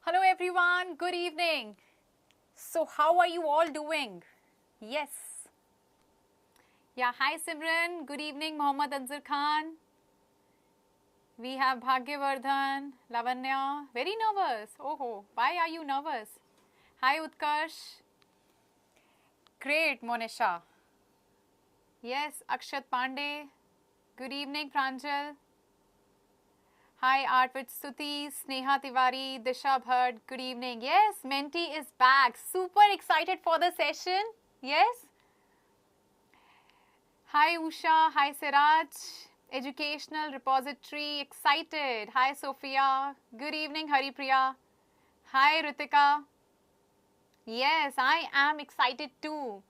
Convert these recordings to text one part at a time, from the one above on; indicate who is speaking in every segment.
Speaker 1: Hello everyone, good evening. So how are you all doing? Yes. Yeah, hi Simran, good evening Mohammad Anzar Khan. We have Bhagyavardhan, Lavanya, very nervous. Oh, why are you nervous? Hi Utkarsh. Great Monisha. Yes, Akshat Pandey. Good evening Pranjal. Hi Art with Stuti, Sneha Tiwari, Disha Bhatt, good evening. Yes, Menti is back. Super excited for the session. Yes. Hi Usha, hi Siraj. Educational Repository, excited. Hi Sophia. Good evening Haripriya. Hi Ritika. Yes, I am excited too.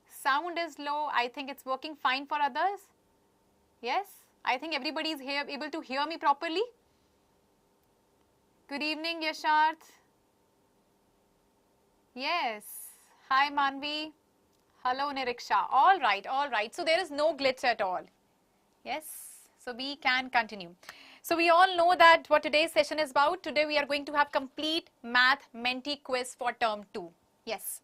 Speaker 1: Sound is low. I think it's working fine for others. Yes, I think everybody is here able to hear me properly. Good evening, Yasharth. Yes. Hi, Manvi. Hello, Niriksha. All right. So there is no glitch at all. Yes. So we can continue. So we all know that what today's session is about. Today we are going to have complete math Menti quiz for term 2. Yes.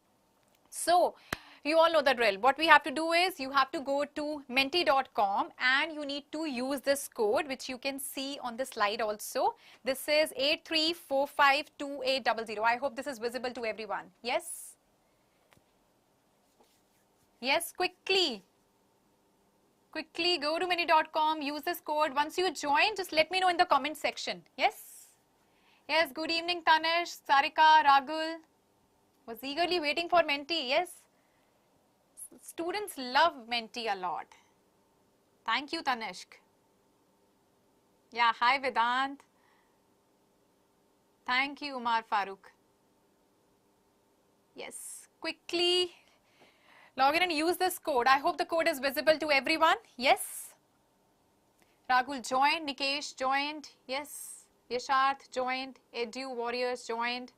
Speaker 1: So you all know the drill. What we have to do is you have to go to menti.com and you need to use this code which you can see on the slide also. This is 83452800. I hope this is visible to everyone. Yes? Yes, quickly go to menti.com, use this code. Once you join, just let me know in the comment section. Yes? Yes, good evening Tanish, Sarika, Ragul. Was eagerly waiting for Menti. Yes? Students love Menti a lot. Thank you, Tanishk. Yeah, hi, Vedant. Thank you, Umar Farooq. Yes, quickly log in and use this code. I hope the code is visible to everyone. Yes. Ragul joined, Nikesh joined. Yes. Yasharth joined. Edu Warriors joined.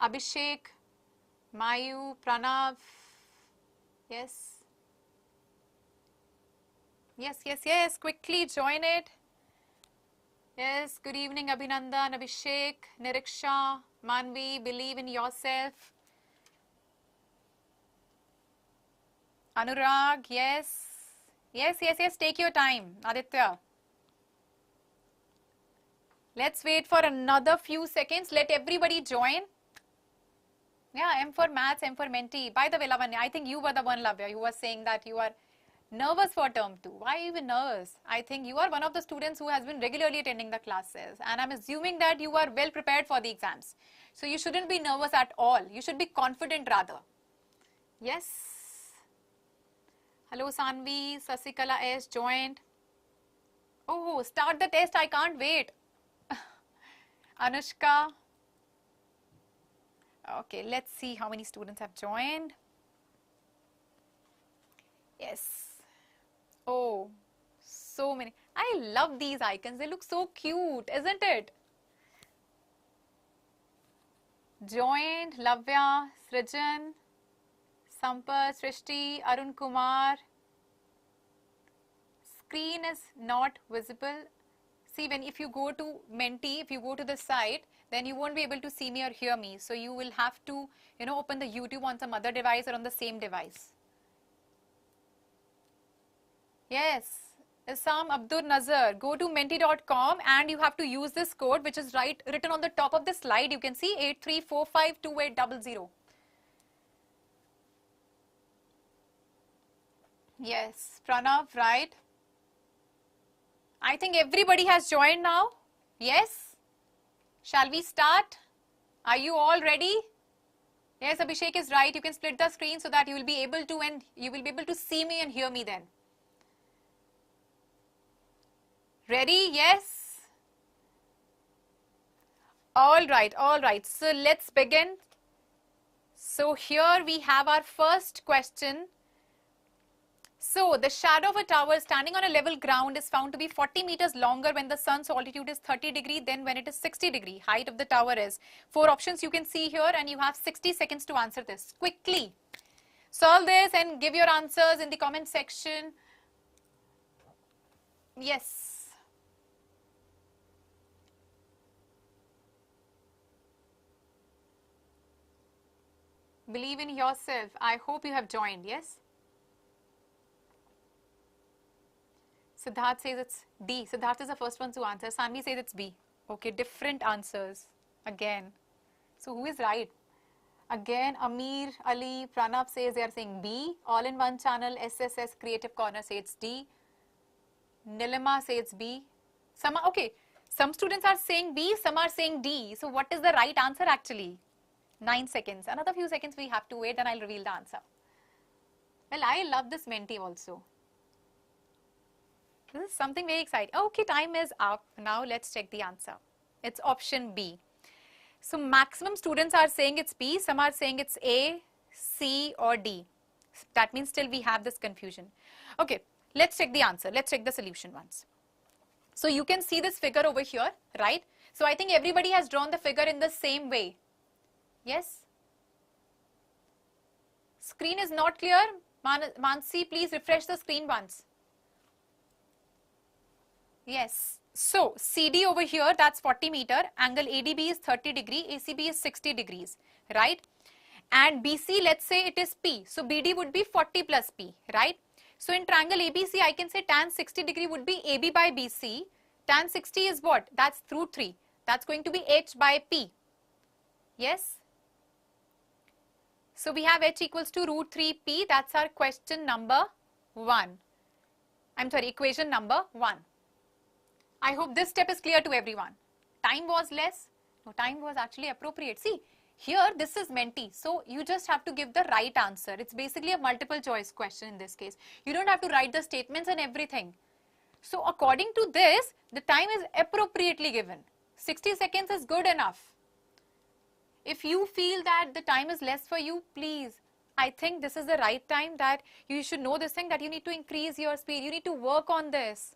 Speaker 1: Abhishek, Mayu, Pranav. Yes. Yes. Quickly join it. Yes. Good evening, Abhinandan, Abhishek, Niriksha, Manvi. Believe in yourself. Anurag. Yes. Take your time, Aditya. Let's wait for another few seconds. Let everybody join. Yeah, M for Maths, M for Menti. By the way, Lavanya, I think you were the one, Lavya, who was saying that you are nervous for term 2. Why even nervous? I think you are one of the students who has been regularly attending the classes. And I'm assuming that you are well prepared for the exams. So you shouldn't be nervous at all. You should be confident rather. Yes. Hello, Sanvi. Sasikala S joined. Oh, start the test. I can't wait. Anushka. Okay, let's see how many students have joined. Yes. Oh, so many. I love these icons. They look so cute, isn't it? Joined, Lavya, Srijan, Sampath, Srishti, Arun Kumar. Screen is not visible. See, if you go to Menti, if you go to the site, then you won't be able to see me or hear me. So you will have to, open the YouTube on some other device or on the same device. Yes. Isam Abdur Nazar, go to menti.com and you have to use this code which is written on the top of the slide. You can see 83452800. Yes, Pranav, right? I think everybody has joined now. Yes? Shall we start? Are you all ready? Yes, Abhishek is right. You can split the screen so that you will be able to see me and hear me then. Ready? Yes? All right. So let's begin. So here we have our first question. So the shadow of a tower standing on a level ground is found to be 40 meters longer when the sun's altitude is 30 degree than when it is 60 degree. Height of the tower is. 4 options you can see here and you have 60 seconds to answer this. Quickly solve this and give your answers in the comment section. Yes. Believe in yourself. I hope you have joined. Yes. Siddharth says it's D. Siddharth is the first one to answer. Sanvi says it's B. Okay, different answers again. So who is right? Again, Amir, Ali, Pranav says they are saying B. All in one channel, SSS Creative Corner says it's D. Nilima says it's B. Okay, some students are saying B, some are saying D. So what is the right answer actually? 9 seconds. Another few seconds we have to wait and I'll reveal the answer. Well, I love this Menti also. This is something very exciting. Okay, time is up. Now let's check the answer. It's option B. So maximum students are saying it's B, some are saying it's A, C or D. That means still we have this confusion. Okay, let's check the answer. Let's check the solution once. So you can see this figure over here, right? So I think everybody has drawn the figure in the same way. Yes? Screen is not clear. Mansi, please refresh the screen once. Yes. So CD over here, that's 40 meter. Angle ADB is 30 degree. ACB is 60 degrees, right? And BC, let's say it is P. So BD would be 40 plus P, right? So in triangle ABC, I can say tan 60 degree would be AB by BC. Tan 60 is what? That's root 3. That's going to be H by P. Yes? So we have H equals to root 3P. That's our question number 1. I'm sorry, equation number 1. I hope this step is clear to everyone. Time was less. No, time was actually appropriate. See, here this is Menti. So you just have to give the right answer. It's basically a multiple choice question in this case. You don't have to write the statements and everything. So according to this, the time is appropriately given. 60 seconds is good enough. If you feel that the time is less for you, please, I think this is the right time that you should know this thing, that you need to increase your speed. You need to work on this.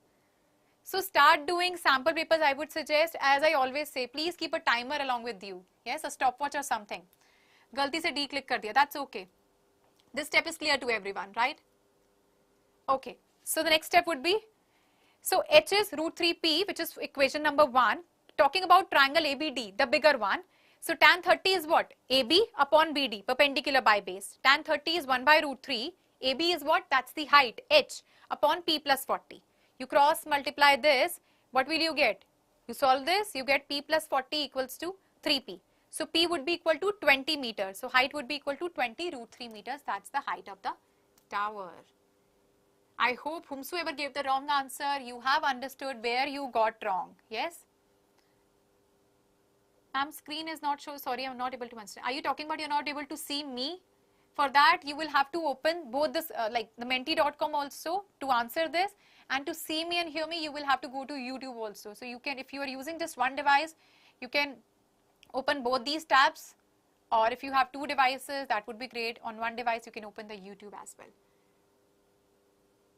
Speaker 1: So start doing sample papers, I would suggest. As I always say, please keep a timer along with you. Yes, a stopwatch or something. Galti se D click kar diya. That's okay. This step is clear to everyone, right? Okay. So the next step would be, so H is root 3P, which is equation number 1. Talking about triangle ABD, the bigger one. So tan 30 is what? AB upon BD, perpendicular by base. Tan 30 is 1 by root 3. AB is what? That's the height, H, upon P plus 40. You cross multiply this, what will you get? You solve this, you get P plus 40 equals to 3P. So P would be equal to 20 meters. So height would be equal to 20 root 3 meters. That's the height of the tower. I hope whomsoever gave the wrong answer, you have understood where you got wrong. Yes? Ma'am, screen is not show. Sorry, I'm not able to understand. Are you talking about you're not able to see me? For that, you will have to open both this, like the menti.com also to answer this. And to see me and hear me, you will have to go to YouTube also. So you can, if you are using just one device, you can open both these tabs. Or if you have 2 devices, that would be great. On one device, you can open the YouTube as well.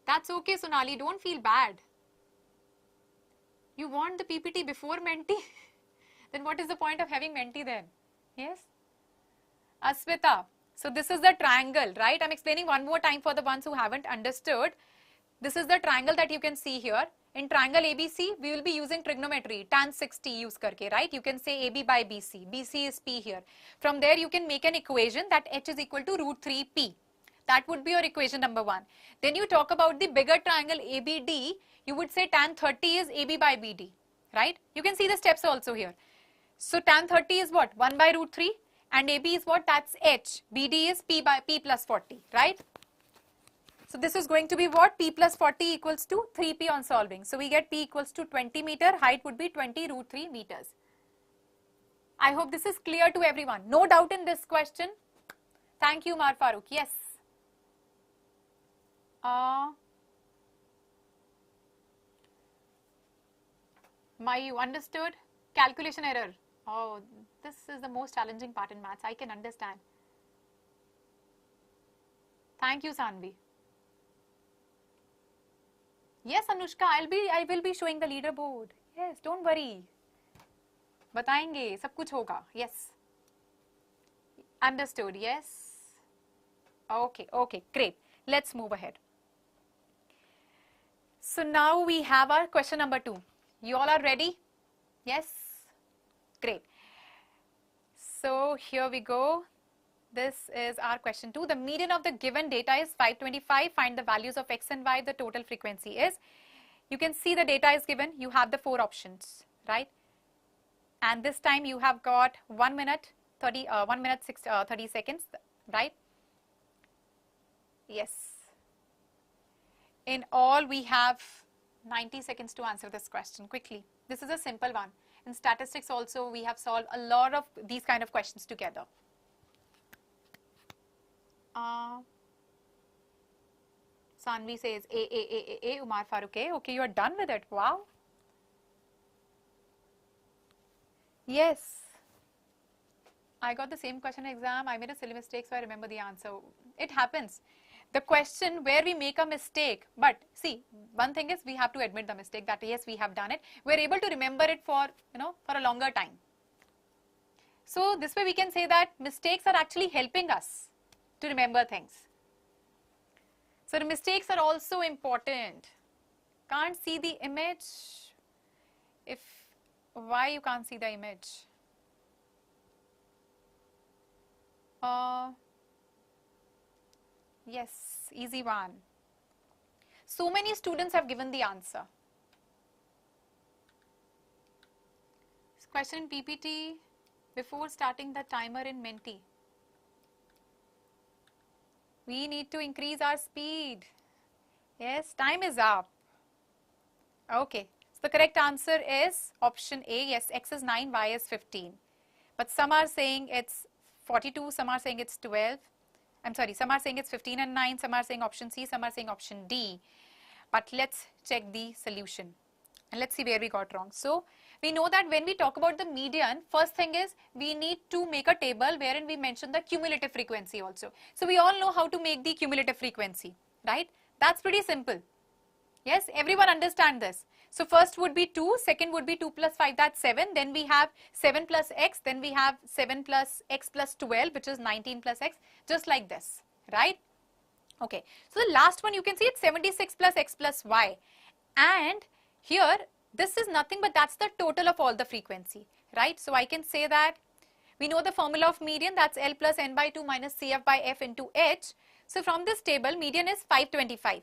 Speaker 1: That's okay, Sonali. Don't feel bad. You want the PPT before Menti? Then what is the point of having Menti then? Yes? Aswita. So this is the triangle, right? I'm explaining one more time for the ones who haven't understood. This is the triangle that you can see here. In triangle ABC, we will be using trigonometry, tan 60 use karke, right? You can say AB by BC. BC is P here. From there, you can make an equation that H is equal to root 3P. That would be your equation number 1. Then you talk about the bigger triangle ABD. You would say tan 30 is AB by BD, right? You can see the steps also here. So tan 30 is what? 1 by root 3. And AB is what? That's H. BD is P by P plus 40, right? So this is going to be what? P plus 40 equals to 3P on solving. So we get P equals to 20 meter. Height would be 20 root 3 meters. I hope this is clear to everyone. No doubt in this question. Thank you, Mar Farooq. Yes. You understood? Calculation error. Oh, this is the most challenging part in maths. I can understand. Thank you, Sanvi. Yes, Anushka, I will be showing the leaderboard. Yes, don't worry. बताएंगे, सब कुछ होगा. Yes. Understood. Yes. Okay. Okay. Great. Let's move ahead. So now we have our question number 2. You all are ready? Yes. Great. So here we go. This is our question 2. The median of the given data is 525. Find the values of x and y. The total frequency is. You can see the data is given. You have the 4 options, right? And this time you have got 1 minute 30 30 seconds, right? Yes. In all, we have 90 seconds to answer this question quickly. This is a simple one. In statistics also, we have solved a lot of these kind of questions together. Sanvi says A, Umar Farooq A. Okay, you are done with it. Wow. Yes. I got the same question exam. I made a silly mistake, so I remember the answer. It happens. The question where we make a mistake, but see, one thing is we have to admit the mistake that yes, we have done it. We're able to remember it for, for a longer time. So this way we can say that mistakes are actually helping us to remember things. So the mistakes are also important. Can't see the image. Why you can't see the image? Yes, easy one. So many students have given the answer. This question in PPT, before starting the timer in Menti. We need to increase our speed. Yes, time is up. Okay, so the correct answer is option A. Yes, x is 9, y is 15. But some are saying it's 42, some are saying it's 12. I'm sorry, some are saying it's 15 and 9, some are saying option C, some are saying option D. But let's check the solution and let's see where we got wrong. So we know that when we talk about the median, first thing is we need to make a table wherein we mention the cumulative frequency also. So we all know how to make the cumulative frequency, right? That's pretty simple. Yes, everyone understand this. So first would be 2, second would be 2 plus 5, that's 7. Then we have 7 plus x, then we have 7 plus x plus 12, which is 19 plus x, just like this, right? Okay, so the last one you can see it's 76 plus x plus y. And here, this is nothing but that's the total of all the frequency, right? So I can say that we know the formula of median, that's L plus n by 2 minus CF by F into H. So from this table, median is 525.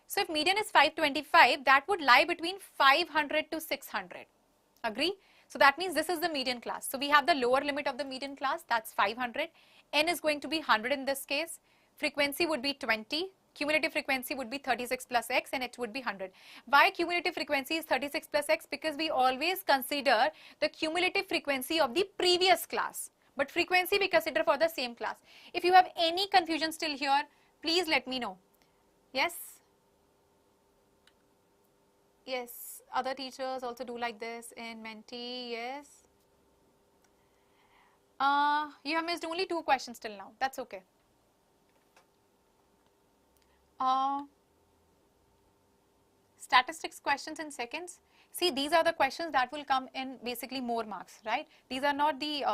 Speaker 1: So if median is 525, that would lie between 500 to 600. Agree? So that means this is the median class. So we have the lower limit of the median class, that's 500. N is going to be 100 in this case. Frequency would be 20. Cumulative frequency would be 36 plus x and it would be 100. Why cumulative frequency is 36 plus x? Because we always consider the cumulative frequency of the previous class. But frequency we consider for the same class. If you have any confusion still here, please let me know. Yes? Yes, other teachers also do like this in Menti, yes. You have missed only 2 questions till now, that's okay. Statistics questions in seconds. See, these are the questions that will come in basically more marks, right? These are not the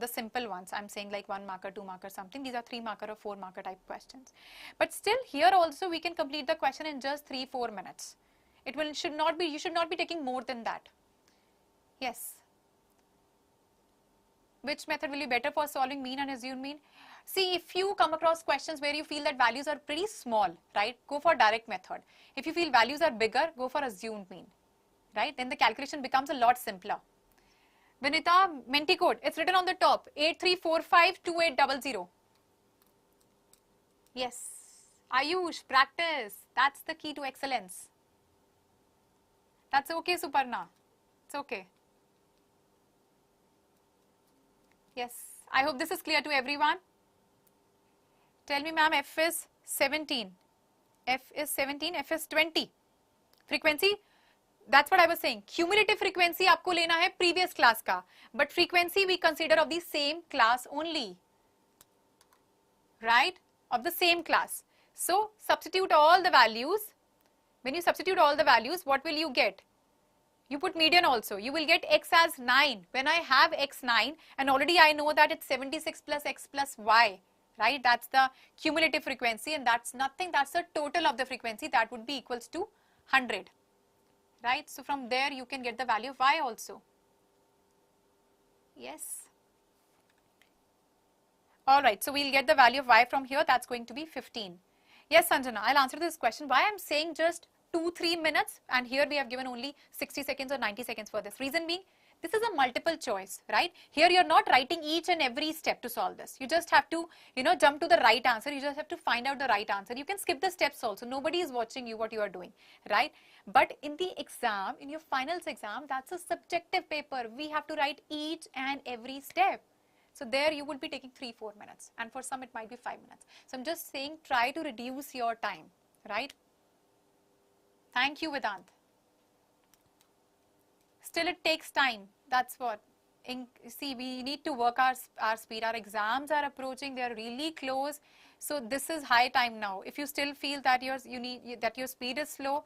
Speaker 1: simple ones. I'm saying like 1 marker, 2 marker something. These are 3 marker or 4 marker type questions. But still here also we can complete the question in just 3-4 minutes. You should not be taking more than that. Yes. Which method will be better for solving mean and assumed mean? See, if you come across questions where you feel that values are pretty small, right, go for direct method. If you feel values are bigger, go for assumed mean, right? Then the calculation becomes a lot simpler. Vinita, Menti code, it's written on the top, 83452800. Yes. Ayush, practice. That's the key to excellence. That's okay, Suparna. It's okay. Yes. I hope this is clear to everyone. Tell me, ma'am, F is 17. F is 17, F is 20. Frequency, that's what I was saying. Cumulative frequency आपको लेना है previous class का. But frequency we consider of the same class only. Right? Of the same class. So, substitute all the values. When you substitute all the values, what will you get? You put median also. You will get x as 9. When I have x 9 and already I know that it's 76 plus x plus y. Right? That's the cumulative frequency and that's nothing. That's the total of the frequency. That would be equals to 100. Right? So from there you can get the value of y also. Yes. Alright, so we'll get the value of y from here. That's going to be 15. Yes, Sanjana, I'll answer this question. Why I'm saying just 2-3 minutes, and here we have given only 60 seconds or 90 seconds for this. Reason being, this is a multiple choice, right? Here you're not writing each and every step to solve this. You just have to, jump to the right answer. You just have to find out the right answer. You can skip the steps also. Nobody is watching you what you are doing, right? But in the exam, in your finals exam, that's a subjective paper. We have to write each and every step. So there you would be taking 3-4 minutes, and for some it might be 5 minutes. So I'm just saying, try to reduce your time, right? Thank you, Vedant. Still it takes time. That's what. See, we need to work our speed. Our exams are approaching. They are really close. So this is high time now. If you still feel that your speed is slow,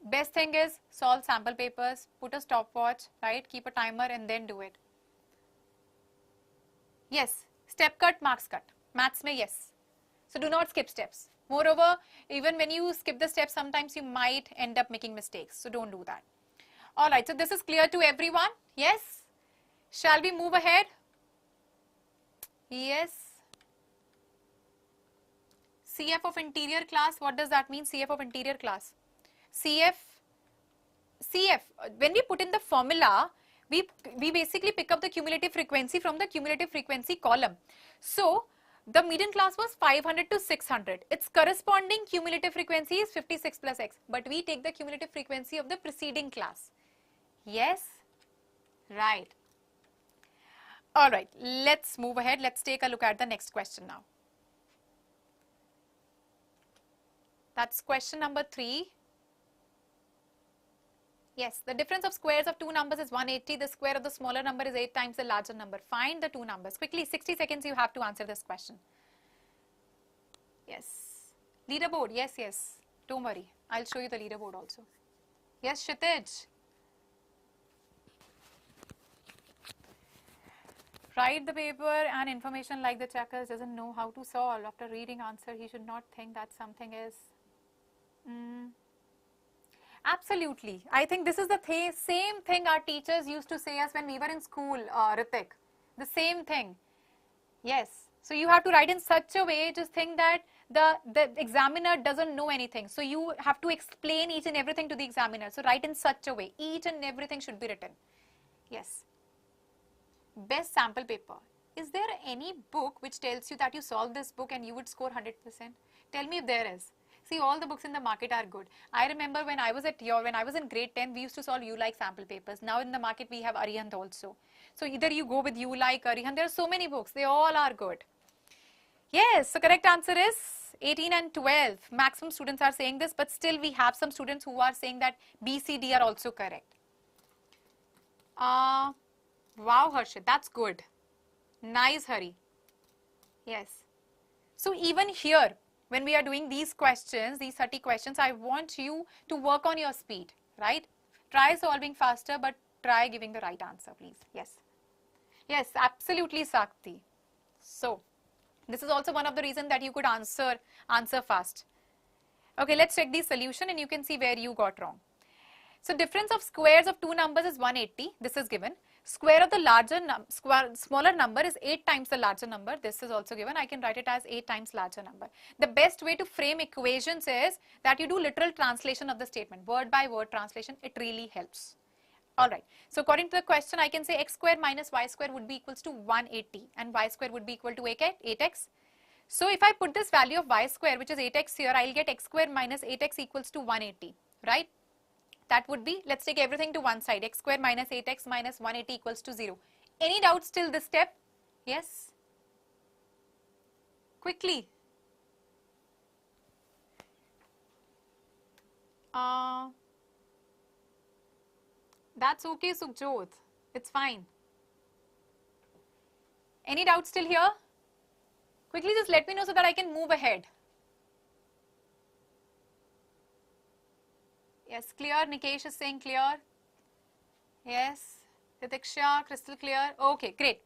Speaker 1: best thing is solve sample papers, put a stopwatch, right? Keep a timer and then do it. Yes, step cut, marks cut. Maths mein, yes. So do not skip steps. Moreover, even when you skip the steps, sometimes you might end up making mistakes. So don't do that. Alright, so this is clear to everyone? Yes? Shall we move ahead? Yes. CF of interior class, what does that mean? CF of interior class. CF, when we put in the formula, we basically pick up the cumulative frequency from the cumulative frequency column. So, the median class was 500 to 600. Its corresponding cumulative frequency is 56 plus x. But we take the cumulative frequency of the preceding class. Yes? Right. Alright, let's move ahead. Let's take a look at the next question now. That's question number 3. Yes, the difference of squares of two numbers is 180. The square of the smaller number is 8 times the larger number. Find the two numbers. Quickly, 60 seconds you have to answer this question. Yes. Leaderboard, yes. Don't worry. I'll show you the leaderboard also. Yes, Kshitij. Write the paper and information like the checkers doesn't know how to solve. After reading answer, he should not think that something is... Absolutely. I think this is the same thing our teachers used to say us when we were in school, Ritik. The same thing. Yes. So you have to write in such a way, just think that the examiner doesn't know anything. So you have to explain each and everything to the examiner. So write in such a way. Each and everything should be written. Yes. Best sample paper. Is there any book which tells you that you solve this book and you would score 100%? Tell me if there is. See, all the books in the market are good. I remember when I was in grade 10, we used to solve U-like sample papers. Now in the market, we have Arihant also. So either you go with U-like, Arihant. There are so many books. They all are good. Yes, so correct answer is 18 and 12. Maximum students are saying this, but still we have some students who are saying that B, C, D are also correct. Wow, Harshit, that's good. Nice, Hari. Yes. So even here, when we are doing these questions, these 30 questions, I want you to work on your speed, right? Try solving faster, but try giving the right answer, please. Yes. Yes, absolutely, Sakti. So, this is also one of the reasons that you could answer fast. Okay, let's check the solution and you can see where you got wrong. So, difference of squares of two numbers is 180. This is given. Square of the smaller number is 8 times the larger number. This is also given. I can write it as 8 times larger number. The best way to frame equations is that you do literal translation of the statement. Word by word translation. It really helps. Alright. So according to the question, I can say x square minus y square would be equals to 180 and y square would be equal to 8x. So if I put this value of y square, which is 8x here, I'll get x square minus 8x equals to 180. Right? That would be, let's take everything to one side, x square minus 8x minus 180 equals to 0. Any doubts till this step? Yes? Quickly. That's okay, Sukhjot. It's fine. Any doubts still here? Quickly just let me know so that I can move ahead. Yes, clear. Nikesh is saying clear. Yes. Titiksha, crystal clear. Okay, great.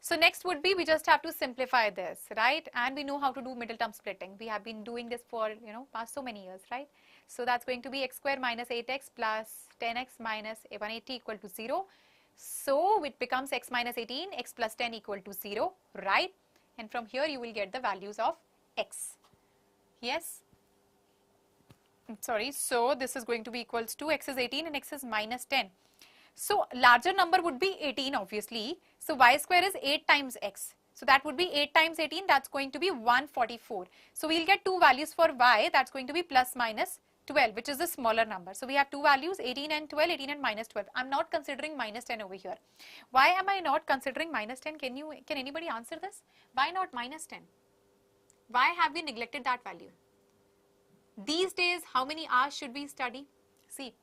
Speaker 1: So next would be, we just have to simplify this, right? And we know how to do middle term splitting. We have been doing this for, past so many years, right? So that's going to be x square minus 8x plus 10x minus 180 equal to 0. So it becomes x minus 18, x plus 10 equal to 0, right? and from here you will get the values of x. Yes? Sorry, so this is going to be equals to x is 18 and x is minus 10. So larger number would be 18 obviously. So y square is 8 times x. So that would be 8 times 18, that's going to be 144. So we'll get two values for y, that's going to be plus minus 12, which is the smaller number. So we have two values, 18 and 12, 18 and minus 12. I'm not considering minus 10 over here. Why am I not considering minus 10? Can anybody answer this? Why not minus 10? Why have we neglected that value? These days, how many hours should we study? See,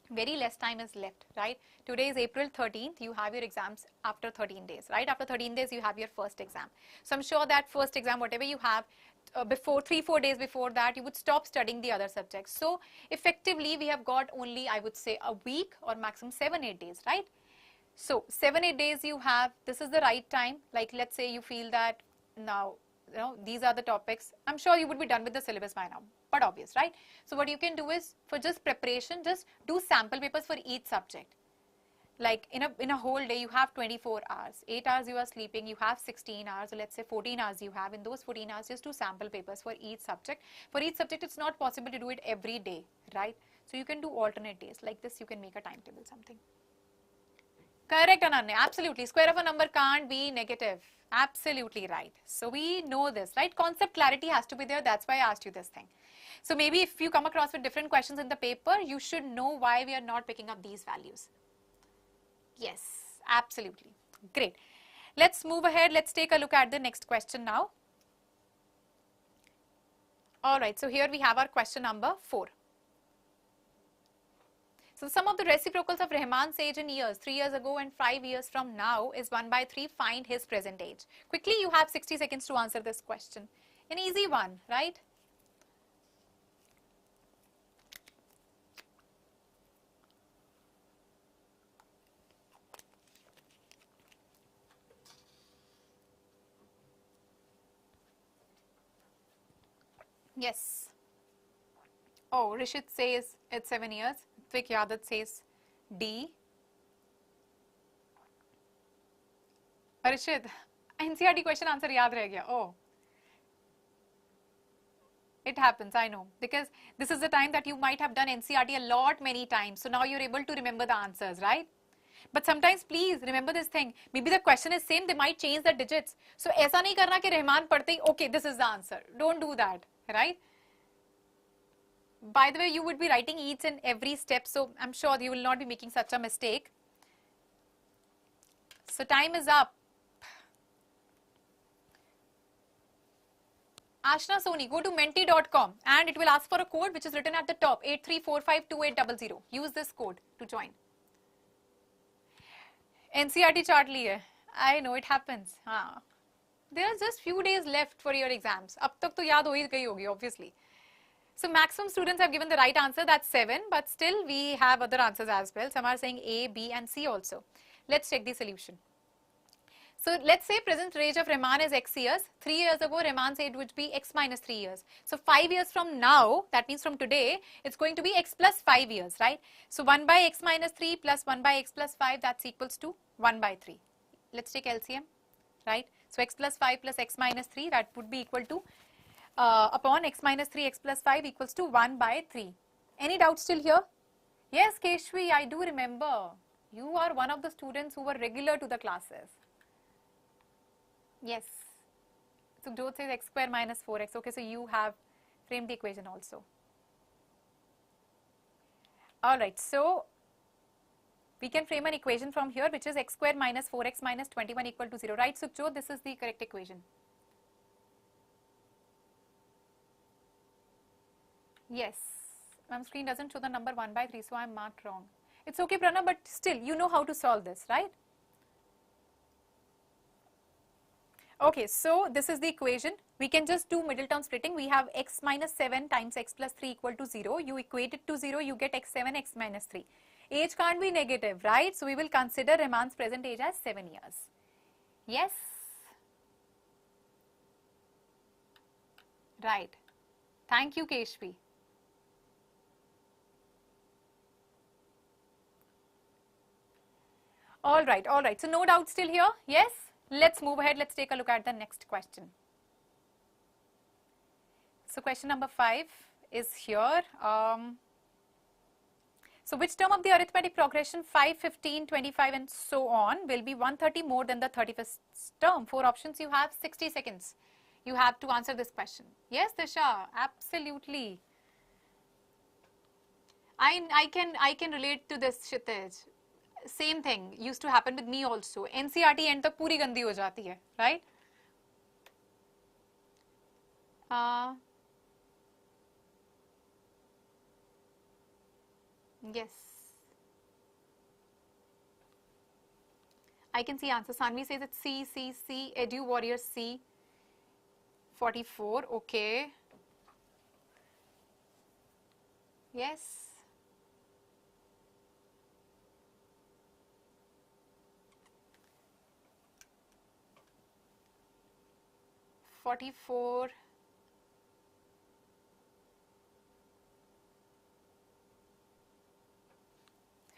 Speaker 1: very less time is left, right? Today is April 13th, you have your exams after 13 days, right? After 13 days, you have your first exam. So I'm sure that first exam, whatever you have, before 3-4 days before that, you would stop studying the other subjects. So effectively, we have got only, I would say, a week or maximum 7-8 days, right? So 7-8 days you have, this is the right time. Like let's say you feel that now, these are the topics. I'm sure you would be done with the syllabus by now, but obvious, right? So what you can do is, for just preparation, just do sample papers for each subject. Like in a whole day, you have 24 hours. 8 hours you are sleeping, you have 16 hours, or let's say 14 hours you have. In those 14 hours, just do sample papers for each subject. For each subject, it's not possible to do it every day, right? So you can do alternate days. Like this, you can make a timetable, something. Correct, Ananya. Absolutely. Square of a number can't be negative. Absolutely right. So we know this, right? Concept clarity has to be there. That's why I asked you this thing. So maybe if you come across with different questions in the paper, you should know why we are not picking up these values. Yes, absolutely. Great. Let's move ahead. Let's take a look at the next question now. All right. So here we have our question number 4. So the sum of the reciprocals of Rahman's age in years, 3 years ago and 5 years from now, is 1/3. Find his present age. Quickly, you have 60 seconds to answer this question. An easy one, right? Yes. Oh, Rishit says it's 7 years. Tvik Yadat says D. Rishit, NCERT question answer yaad reh gaya. Oh. It happens, I know. Because this is the time that you might have done NCERT a lot many times. So now you're able to remember the answers, right? But sometimes please remember this thing. Maybe the question is same, they might change the digits. So aisa nahi karna ki Rahman padhte hi, okay, this is the answer. Don't do that, right? By the way, you would be writing each and every step, so I'm sure you will not be making such a mistake. So time is up. Ashna Soni, go to menti.com and it will ask for a code which is written at the top, 83452800. Use this code to join. NCERT chart liye. I know it happens. There are just few days left for your exams. Ab tak to yaad ho hi gayi hogi, obviously. So maximum students have given the right answer, that's 7, but still we have other answers as well. Some are saying A, B and C also. Let's check the solution. So let's say present age of Rahman is x years. 3 years ago, Rahman's age would be x minus 3 years. So 5 years from now, that means from today, it's going to be x plus 5 years, right? So 1 by x minus 3 plus 1 by x plus 5, that's equals to 1 by 3. Let's take LCM, right? So x plus 5 plus x minus 3, that would be equal to upon x minus 3 x plus 5 equals to 1 by 3. Any doubts still here? Yes, Keshwi, I do remember. You are one of the students who were regular to the classes. Yes. So Jyot says x square minus 4x. Okay, so you have framed the equation also. Alright, so we can frame an equation from here which is x square minus 4x minus 21 equal to 0. Right, Sukhjot, this is the correct equation. Yes, my screen doesn't show the number 1 by 3, so I'm marked wrong. It's okay, Pranav, but still, you know how to solve this, right? Okay, so this is the equation. We can just do middle term splitting. We have x minus 7 times x plus 3 equal to 0. You equate it to 0, you get x7, x minus 3. Age can't be negative, right? So we will consider Rahman's present age as 7 years. Yes? Right. Thank you, Keshvi. All right. So no doubt still here? Yes? Let's move ahead. Let's take a look at the next question. So question number 5 is here. So which term of the arithmetic progression 5, 15, 25 and so on will be 130 more than the 31st term? 4 options you have, 60 seconds. You have to answer this question. Yes, Disha, absolutely. I can relate to this, Kshitij. Same thing used to happen with me also. NCERT end tak puri gandi ho jati hai, right? Yes. I can see answer. Sanvi says it's C, C, C. Edu Warrior C. 44. Okay. Yes. $44.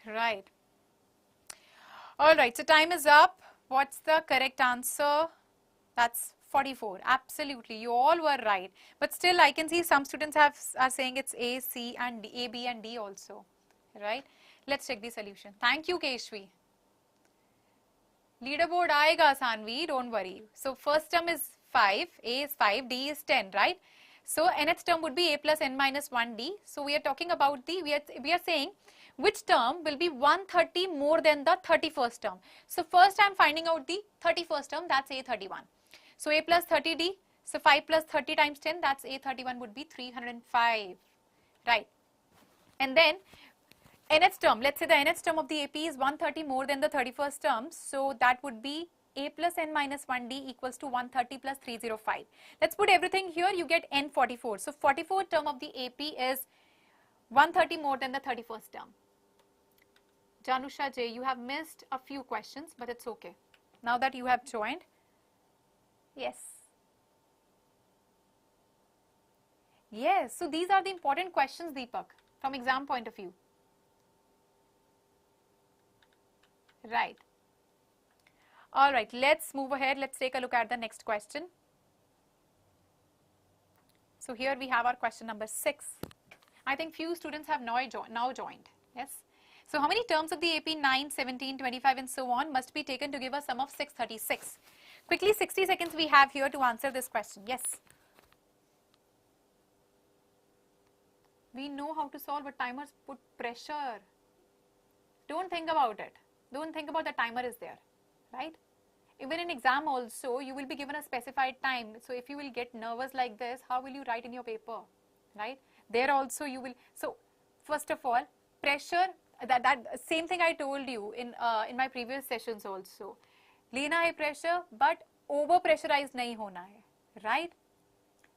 Speaker 1: Right. All right. So time is up. What's the correct answer? That's 44. Absolutely. You all were right. But still, I can see some students are saying it's A, C, and D, A, B, and D also. Right. Let's check the solution. Thank you, Keshvi. Leaderboard aayega, Sanvi. Don't worry. So first term is 5. A is 5. D is 10. Right. So nth term would be A plus n minus 1D. So we are talking about the, we are saying which term will be 130 more than the 31st term. So first I am finding out the 31st term, that's A31. So A plus 30D, so 5 plus 30 times 10, that's A31 would be 305, right? And then nth term, let's say the nth term of the AP is 130 more than the 31st term, so that would be A plus n minus 1D equals to 130 plus 305. Let's put everything here, you get N44. So 44th term of the AP is 130 more than the 31st term. Janusha J, you have missed a few questions, but it's okay. Now that you have joined. Yes. Yes, so these are the important questions, Deepak, from exam point of view. Right. All right, let's move ahead. Let's take a look at the next question. So here we have our question number 6. I think few students have now joined. Yes. So how many terms of the AP 9, 17, 25 and so on must be taken to give a sum of 636? Quickly, 60 seconds we have here to answer this question. Yes. We know how to solve, but timers put pressure. Don't think about it. Don't think about the timer is there, right? Even in exam also, you will be given a specified time. So if you will get nervous like this, how will you write in your paper, right? There also you will. So first of all, pressure, that same thing I told you in my previous sessions also. Lena hai pressure, but over pressurized nahi hona hai, right?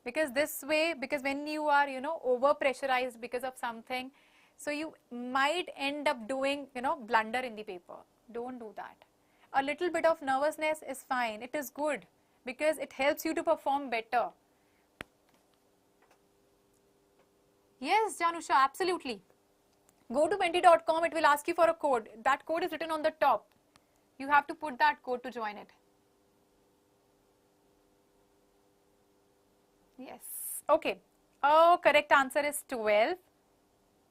Speaker 1: Because this way, because when you are, over pressurized because of something, so you might end up doing, blunder in the paper. Don't do that. A little bit of nervousness is fine. It is good because it helps you to perform better. Yes, Janusha, absolutely. Go to menti.com, it will ask you for a code. That code is written on the top. You have to put that code to join it. Yes. Okay. Oh, correct answer is 12.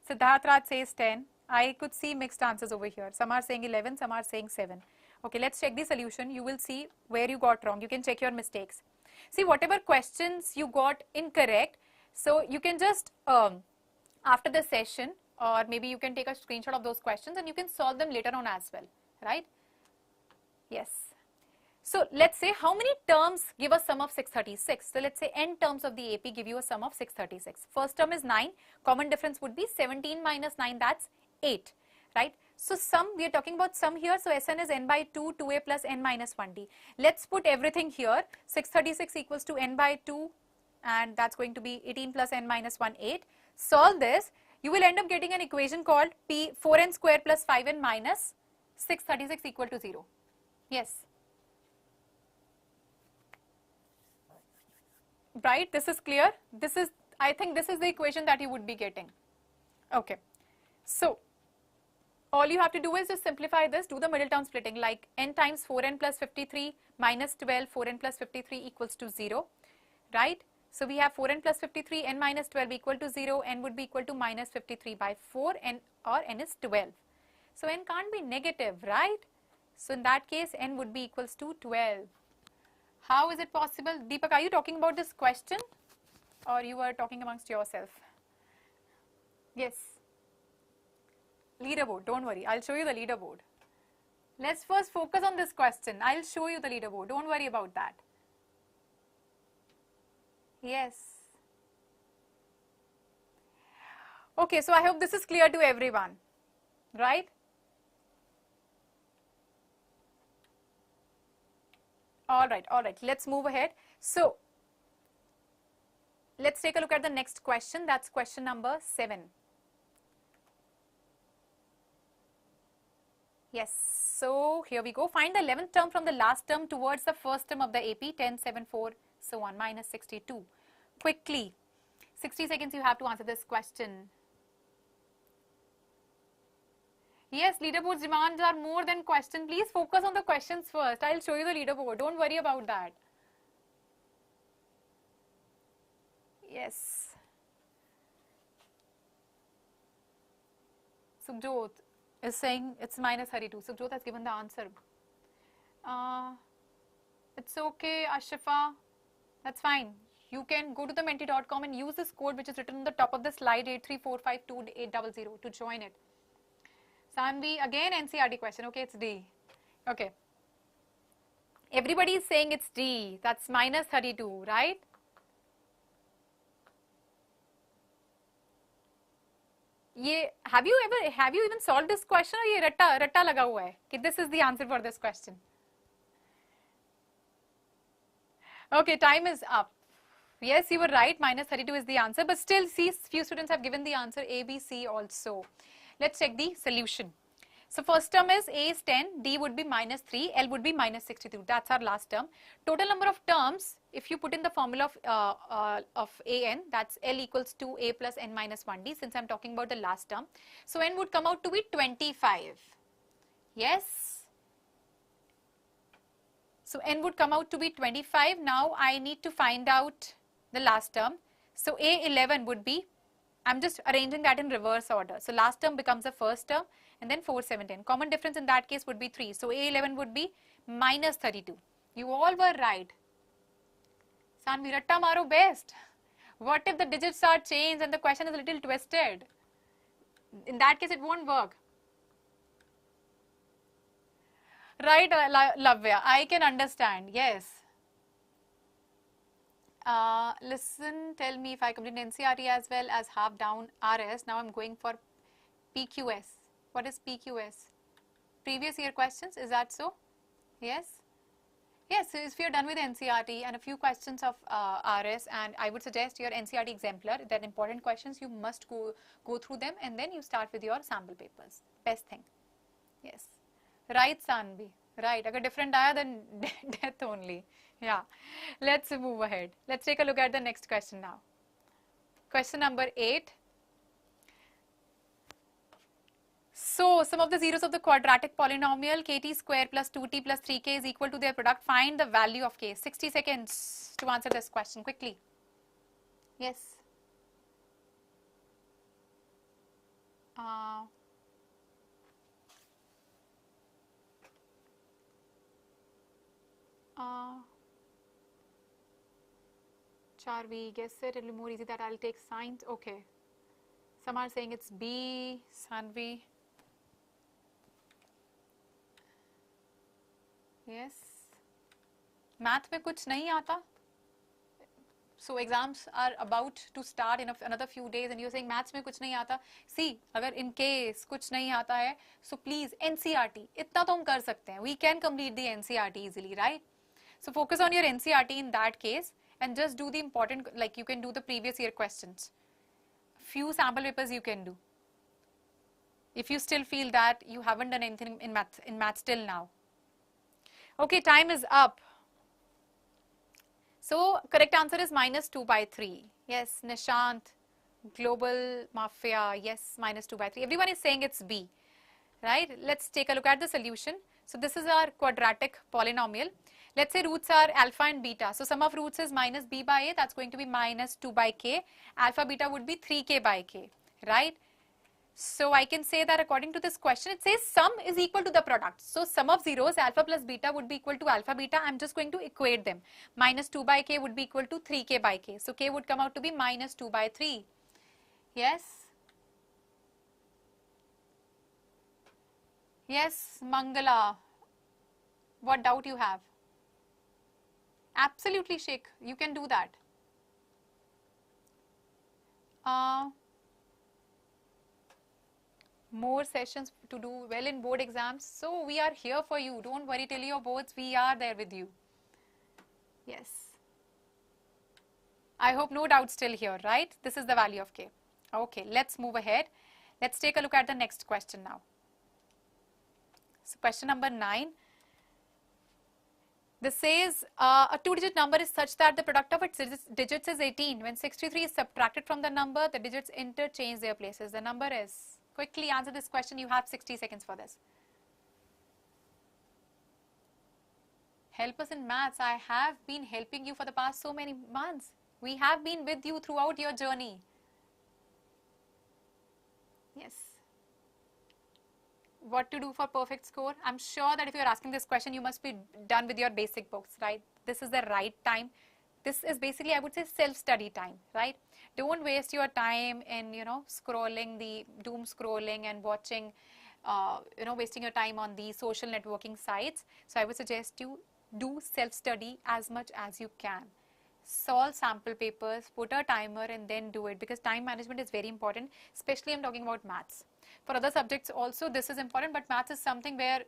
Speaker 1: Siddharth Raj says 10. I could see mixed answers over here. Some are saying 11, some are saying 7. Okay, let's check the solution. You will see where you got wrong. You can check your mistakes. See, whatever questions you got incorrect, so you can just, after the session, or maybe you can take a screenshot of those questions and you can solve them later on as well, right? Yes. So let's say how many terms give a sum of 636. So let's say n terms of the AP give you a sum of 636. First term is 9. Common difference would be 17 minus 9, that's 8, right? So sum, we are talking about sum here. So Sn is n by 2, 2a plus n minus 1d. Let's put everything here. 636 equals to n by 2 and that's going to be 18 plus n minus 1, 8. Solve this. You will end up getting an equation called P 4n square plus 5n minus 636 equal to 0. Yes. Right, this is clear. This is, I think this is the equation that you would be getting. Okay. So, all you have to do is just simplify this, do the middle term splitting, like n times 4n plus 53 minus 12, 4n plus 53 equals to 0, right? So we have 4n plus 53, n minus 12 equal to 0, n would be equal to minus 53 by 4, n or n is 12. So n can't be negative, right? So in that case, n would be equals to 12. How is it possible? Deepak, are you talking about this question or you are talking amongst yourself? Yes. Leaderboard, don't worry, I'll show you the leaderboard. Let's first focus on this question. I'll show you the leaderboard, don't worry about that. Yes. Okay, so I hope this is clear to everyone, right? All right, let's move ahead. So, let's take a look at the next question. That's question number 7. Yes, so here we go. Find the 11th term from the last term towards the first term of the AP, 10, 7, 4, so on, minus 62. Quickly, 60 seconds you have to answer this question. Yes, leaderboard's demands are more than question. Please focus on the questions first. I'll show you the leaderboard. Don't worry about that. Yes. Subjot is saying it's minus 32. Subjot has given the answer. It's okay, Ashifa. That's fine. You can go to the menti.com and use this code which is written on the top of the slide 834528800 to join it. Sanvi, again NCRT question. Okay, it's D. Okay. Everybody is saying it's D. That's minus 32, right? Have you even solved this question or ये रट्टा लगा हुआ है कि this is the answer for this question? Okay, time is up. Yes, you were right. Minus 32 is the answer, but still, see, few students have given the answer A, B, C also. Let's check the solution. So first term is A is 10, D would be minus 3, L would be minus 62. That's our last term. Total number of terms, if you put in the formula of AN, that's L equals to A plus N minus 1D, since I'm talking about the last term. So N would come out to be 25. Yes. So N would come out to be 25. Now I need to find out the last term. So A11 would be, I'm just arranging that in reverse order. So last term becomes the first term and then 4, 7, 10. Common difference in that case would be 3. So A11 would be minus 32. You all were right. Sanvi, ratta maro best. What if the digits are changed and the question is a little twisted? In that case, it won't work. Right, Lavya, I can understand. Yes. Listen, tell me if I complete NCRT as well as half down RS. Now I'm going for PQS. What is PQS? Previous year questions, is that so? Yes? Yes, so if you're done with NCRT and a few questions of RS, and I would suggest your NCRT exemplar, that important questions, you must go through them and then you start with your sample papers. Best thing. Yes. Right, Sanvi. Right. Agar different aaya, then death only. Yeah. Let's move ahead. Let's take a look at the next question now. Question number 8. So, sum of the zeros of the quadratic polynomial kt square plus 2t plus 3k is equal to their product. Find the value of k. 60 seconds to answer this question quickly. Yes. Charvi, guess it, it'll be more easy that I'll take signs. Okay. Some are saying it's B, Sanvi. Yes. Math में कुछ नहीं आता. So exams are about to start in another few days and you're saying maths में कुछ नहीं आता. See, अगर in case कुछ नहीं आता है, so please NCRT, इतना तो हम कर सकते हैं. We can complete the NCRT easily, right? So focus on your NCRT in that case and just do the important, like you can do the previous year questions. Few sample papers you can do. If you still feel that you haven't done anything in maths till now. Okay, time is up. So correct answer is minus 2 by 3. Yes, Nishant, Global Mafia, yes, minus 2 by 3. Everyone is saying it's B. right? Let's take a look at the solution. So this is our quadratic polynomial. Let's say roots are alpha and beta. So sum of roots is minus b by a, that's going to be minus 2 by k. Alpha beta would be 3k by k, right? So I can say that according to this question, it says sum is equal to the product. So sum of zeros, alpha plus beta would be equal to alpha beta. I'm just going to equate them. Minus 2 by k would be equal to 3k by k. So k would come out to be minus 2 by 3. Yes? Yes, Mangala. What doubt you have? Absolutely, Sheikh. You can do that. More sessions to do well in board exams. So we are here for you. Don't worry till your boards. We are there with you. Yes. I hope no doubt still here, right? This is the value of k. Okay, let's move ahead. Let's take a look at the next question now. So question number 9. This says a two-digit number is such that the product of its digits is 18. When 63 is subtracted from the number, the digits interchange their places. The number is... Quickly answer this question. You have 60 seconds for this. Help us in maths. I have been helping you for the past so many months. We have been with you throughout your journey. Yes. What to do for perfect score? I'm sure that if you're asking this question, you must be done with your basic books, right? This is the right time. This is basically, I would say, self-study time, right? Don't waste your time in, scrolling, the doom scrolling and watching, wasting your time on the social networking sites. So I would suggest you do self-study as much as you can. Solve sample papers, put a timer and then do it, because time management is very important, especially I'm talking about maths. For other subjects also this is important, but maths is something where,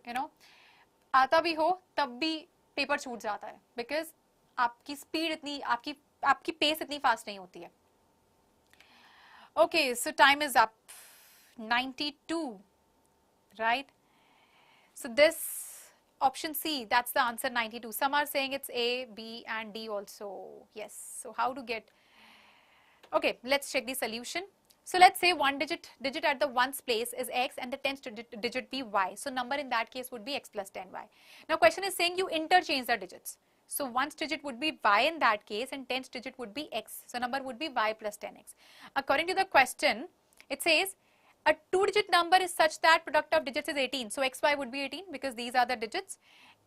Speaker 1: आता भी हो तब भी paper छूट जाता है, because आपकी speed इतनी, आपकी पेस इतनी फास्ट नहीं होती है. Okay, so time is up. 92, right? So this option C, that's the answer, 92. Some are saying it's A, B and D also. Yes, so how to get... Okay, let's check the solution. So let's say one digit at the ones place is x and the tenth digit be y. So number in that case would be x plus 10y. Now question is saying you interchange the digits. So ones digit would be y in that case and tenth digit would be x. So number would be y plus 10x. According to the question, it says a two-digit number is such that product of digits is 18. So xy would be 18 because these are the digits.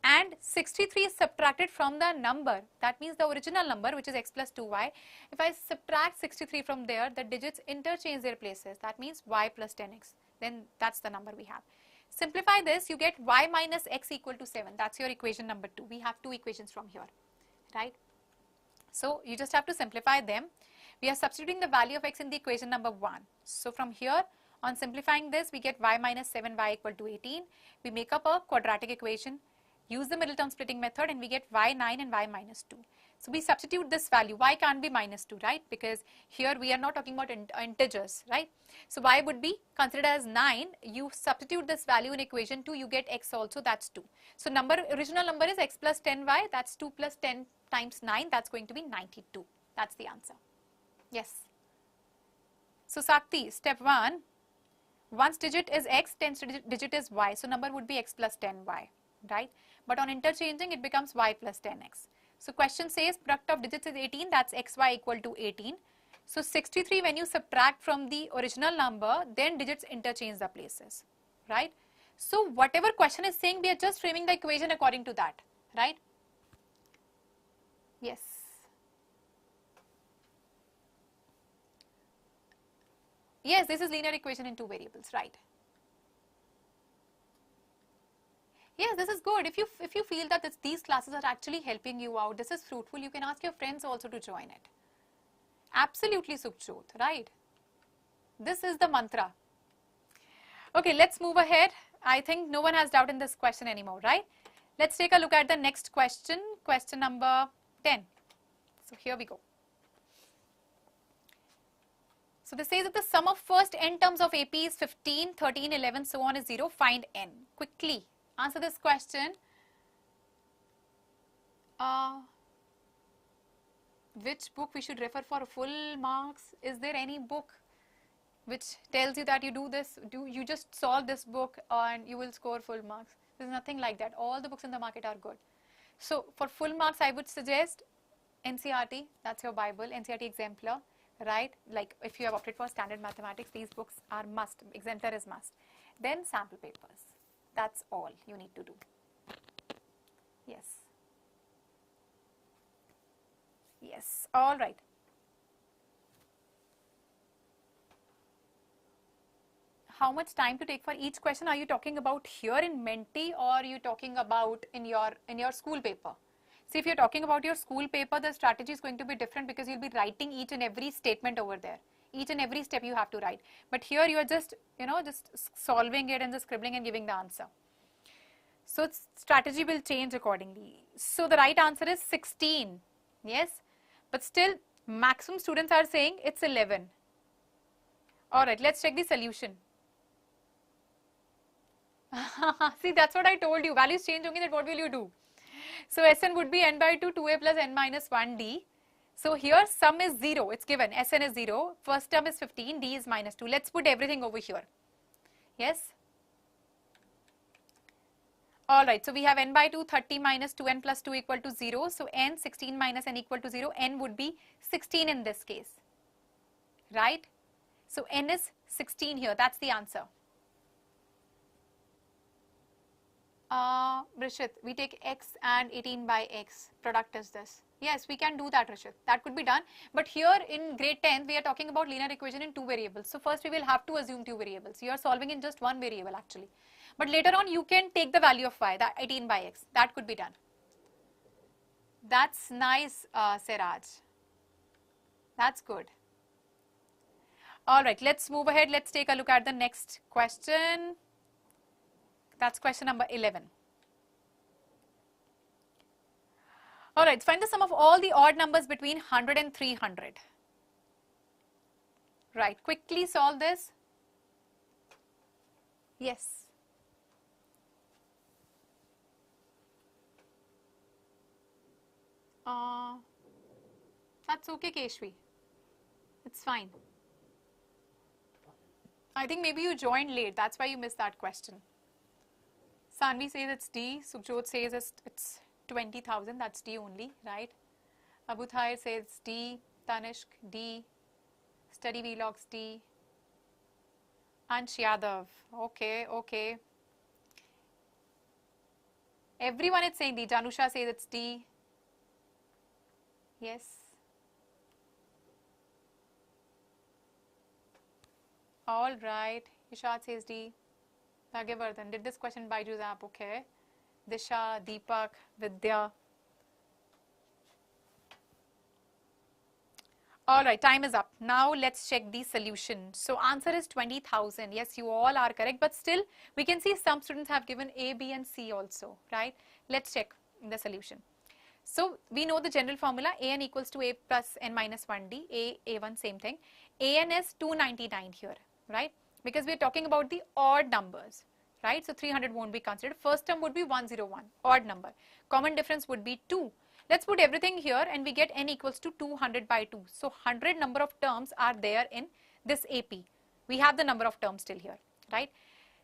Speaker 1: And 63 is subtracted from the number. That means the original number, which is x plus 2y. If I subtract 63 from there, the digits interchange their places. That means y plus 10x. Then that's the number we have. Simplify this, you get y minus x equal to 7. That's your equation number 2. We have two equations from here, right? So you just have to simplify them. We are substituting the value of x in the equation number 1. So from here, on simplifying this, we get y minus 7y equal to 18. We make up a quadratic equation, use the middle term splitting method, and we get y 9 and y minus 2. So we substitute this value. Y can't be minus 2, right? Because here we are not talking about integers, right? So y would be considered as 9. You substitute this value in equation 2, you get x also, that's 2. So original number is x plus 10y, that's 2 plus 10 times 9, that's going to be 92. That's the answer. Yes. So Sakti, step 1, one's digit is x, tenth digit is y. So number would be x plus 10y, right? But on interchanging, it becomes y plus 10x. So question says product of digits is 18, that's xy equal to 18. So 63, when you subtract from the original number, then digits interchange the places, right? So whatever question is saying, we are just framing the equation according to that, right? Yes. Yes, this is linear equation in two variables, right? Yes, this is good. If you feel that these classes are actually helping you out, this is fruitful, you can ask your friends also to join it. Absolutely, Sukhjot, right? This is the mantra. Okay, let's move ahead. I think no one has doubt in this question anymore, right? Let's take a look at the next question, question number 10. So here we go. So this says that the sum of first n terms of AP is 15, 13, 11, so on is 0. Find n. Quickly answer this question. Which book we should refer for full marks? Is there any book which tells you that you do this, you just solve this book and you will score full marks. There's nothing like that. All the books in the market are good. So for full marks, I would suggest NCERT, that's your Bible, NCERT Exemplar, right? Like if you have opted for standard mathematics, these books are must, Exemplar is must. Then sample papers. That's all you need to do. Yes. Yes, all right. How much time to take for each question are you talking about here in Menti, or are you talking about in your school paper? See, if you're talking about your school paper, the strategy is going to be different because you'll be writing each and every statement over there. Each and every step you have to write. But here you are just, just solving it and just scribbling and giving the answer. So strategy will change accordingly. So the right answer is 16. Yes. But still, maximum students are saying it's 11. Alright, let's check the solution. See, that's what I told you. Values change only, that what will you do? So Sn would be n by 2, 2a plus n minus 1d. So here sum is 0. It's given. Sn is 0. First term is 15. D is minus 2. Let's put everything over here. Yes. Alright, so we have n by 2, 30 minus 2n plus 2 equal to 0. So n, 16 minus n equal to 0. N would be 16 in this case. Right? So n is 16 here. That's the answer. Rishit, we take x and 18 by x. Product is this. Yes, we can do that, Rishit. That could be done. But here in grade 10, we are talking about linear equation in two variables. So first we will have to assume two variables. You are solving in just one variable actually. But later on you can take the value of y, that 18 by x. That could be done. That's nice, Siraj. That's good. Alright, let's move ahead. Let's take a look at the next question. That's question number 11. Alright, find the sum of all the odd numbers between 100 and 300. Right, quickly solve this. Yes. That's okay, Keshvi. It's fine. I think maybe you joined late. That's why you missed that question. Sanvi says it's D. Sukhjot says it's 20,000. That's D only, right? Abu Thair says D. Tanishq, D. Study Vlogs, D. Ansh Yadav. Okay, okay. Everyone is saying D. Janusha says it's D. Yes. All right. Ishad says D. Bhagavardhan, did this question BYJU'S app? Okay. Disha, Deepak, Vidya. Alright, time is up. Now let's check the solution. So answer is 20,000. Yes, you all are correct, but still we can see some students have given A, B and C also, right? Let's check the solution. So we know the general formula, An equals to A plus n minus 1d, A1, same thing. An is 299 here, right? Because we are talking about the odd numbers, right? So 300 won't be considered. First term would be 101, odd number. Common difference would be 2. Let's put everything here and we get n equals to 200 by 2. So 100 number of terms are there in this AP. We have the number of terms still here, right?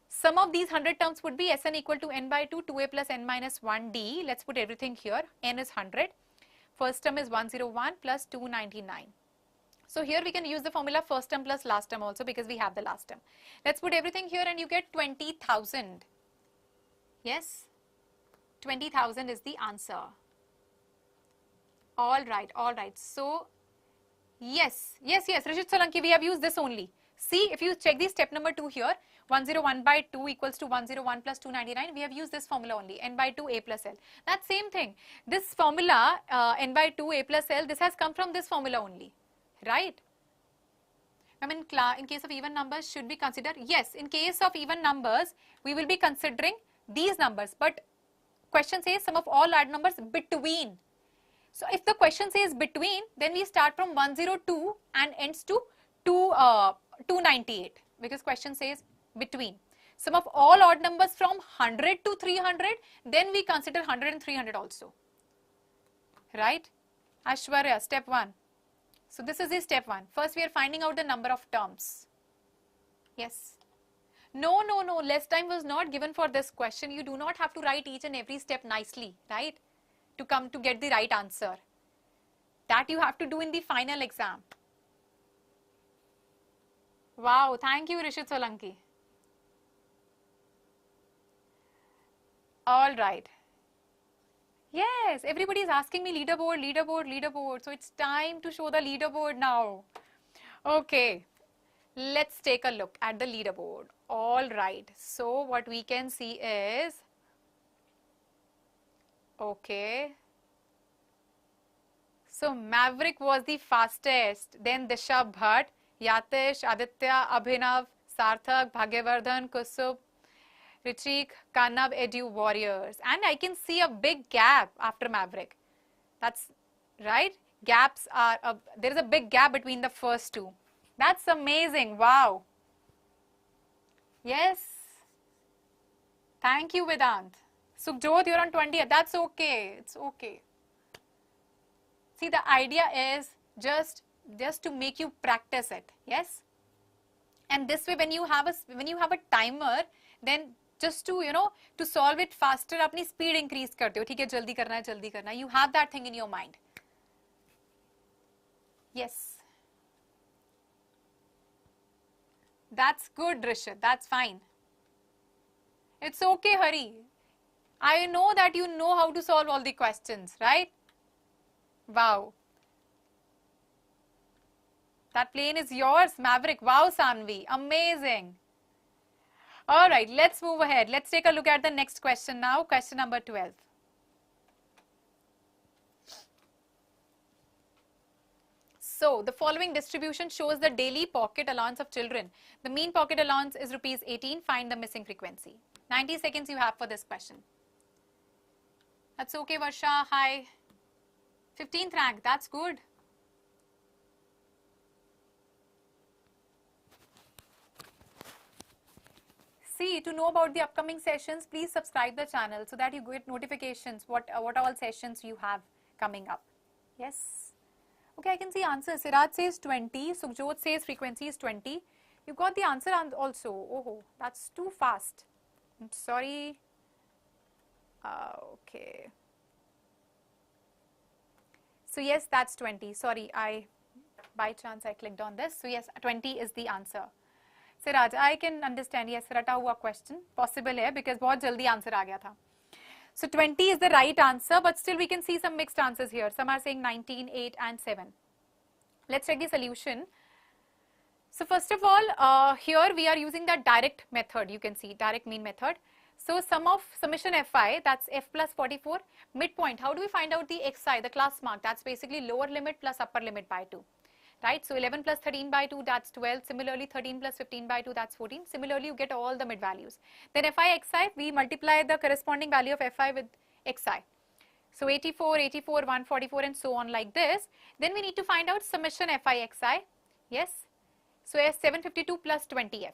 Speaker 1: Some of these 100 terms would be Sn equal to n by 2, 2a plus n minus 1d. Let's put everything here. N is 100. First term is 101 plus 299. So here we can use the formula first term plus last term also because we have the last term. Let's put everything here and you get 20,000. Yes, 20,000 is the answer. All right. So, yes, Rishit Solanki, we have used this only. See, if you check the step number 2 here, 101 by 2 equals to 101 plus 299. We have used this formula only, n by 2 a plus l. That same thing. This formula, n by 2 a plus l, this has come from this formula only. Right? I mean, in case of even numbers, should we consider? Yes, in case of even numbers, we will be considering these numbers. But question says sum of all odd numbers between. So, if the question says between, then we start from 102 and ends to 298 because question says between. Sum of all odd numbers from 100 to 300, then we consider 100 and 300 also. Right? Ashwarya, step 1. So this is the step 1. First we are finding out the number of terms. Yes. No, no, no. Less time was not given for this question. You do not have to write each and every step nicely, right? To come to get the right answer. That you have to do in the final exam. Wow. Thank you, Rishit Solanki. All right. Yes, everybody is asking me leaderboard, leaderboard, leaderboard. So it's time to show the leaderboard now. Okay. Let's take a look at the leaderboard. All right. So what we can see is, okay. So Maverick was the fastest. Then Disha Bhatt, Yatish, Aditya, Abhinav, Sarthak, Bhagyavardhan, Kusub, Richik, Kanav, Edu, Warriors. And I can see a big gap after Maverick. That's right. Gaps are, there is a big gap between the first two. That's amazing. Wow. Yes. Thank you, Vedant. Sukhjot, you're on 20th. That's okay. It's okay. See, the idea is just to make you practice it. Yes. And this way, when you have a timer, then just to, to solve it faster, अपनी speed increase करते हो. ठीक है, जल्दी करना है. You have that thing in your mind. Yes. That's good, Rishit. That's fine. It's okay, Hari. I know that you know how to solve all the questions, right? Wow. That plane is yours, Maverick. Wow, Sanvi. Amazing. All right, let's move ahead. Let's take a look at the next question now. Question number 12. So, the following distribution shows the daily pocket allowance of children. The mean pocket allowance is rupees 18. Find the missing frequency. 90 seconds you have for this question. That's okay, Varsha. Hi. 15th rank. That's good. See, to know about the upcoming sessions, please subscribe the channel so that you get notifications what all sessions you have coming up. Yes. Okay, I can see answers. Siraj says 20. Sukhjot says frequency is 20. You got the answer also. Oh, that's too fast. I'm sorry. Okay. So yes, that's 20. Sorry, by chance I clicked on this. So yes, 20 is the answer. Siraj, I can understand. Yes, रटा हुआ question possible है because बहुत जल्दी answer आ गया था. So 20 is the right answer, but still we can see some mixed answers here. Some are saying 19, 8 and 7. Let's check the solution. So first of all, here we are using the direct method. You can see direct mean method. So sum of summation fi, that's f plus 44. Midpoint, how do we find out the xi, the class mark? That's basically lower limit plus upper limit by 2. Right? So 11 plus 13 by 2, that's 12. Similarly, 13 plus 15 by 2, that's 14. Similarly, you get all the mid values. Then fi, xi, we multiply the corresponding value of fi with xi. So 84, 84, 144 and so on like this. Then we need to find out summation fi, xi. Yes. So as 752 plus 20f.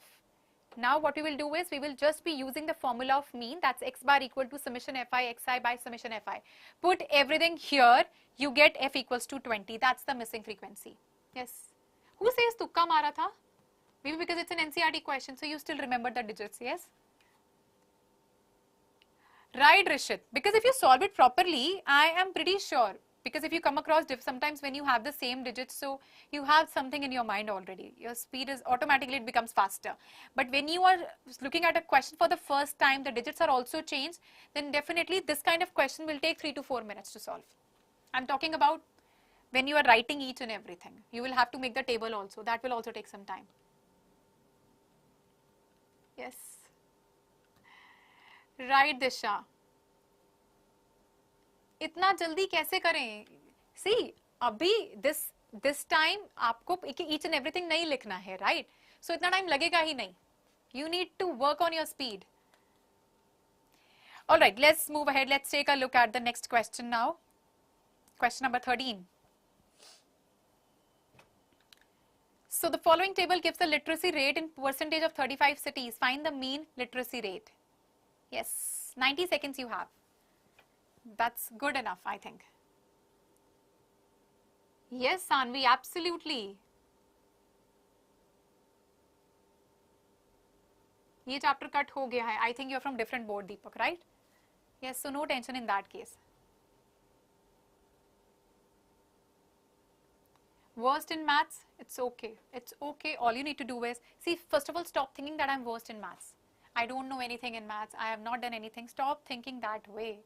Speaker 1: Now what we will do is we will just be using the formula of mean, that's x bar equal to summation fi, xi by summation fi. Put everything here, you get f equals to 20. That's the missing frequency. Yes. Who says tukka mara tha? Maybe because it's an NCERT question, so you still remember the digits, yes? Right, Rishit. Because if you solve it properly, I am pretty sure. Because if you come across sometimes when you have the same digits, so you have something in your mind already. Your speed is automatically, it becomes faster. But when you are looking at a question for the first time, the digits are also changed, then definitely this kind of question will take 3 to 4 minutes to solve. I'm talking about when you are writing each and everything. You will have to make the table also. That will also take some time. Yes. Right, Disha. इतना जल्दी कैसे करें? See, अभी this time आपको each and everything नहीं लिखना है, right? So इतना time लगेगा ही नहीं. You need to work on your speed. All right, let's move ahead. Let's take a look at the next question now. Question number 13. So the following table gives the literacy rate in percentage of 35 cities. Find the mean literacy rate. Yes, 90 seconds you have. That's good enough, I think. Yes, Sanvi, absolutely. ये chapter cut हो गया है. I think you're from different board, Deepak, right? Yes, so no tension in that case. Worst in maths, it's okay. It's okay. All you need to do is, see, first of all, stop thinking that I'm worst in maths. I don't know anything in maths. I have not done anything. Stop thinking that way,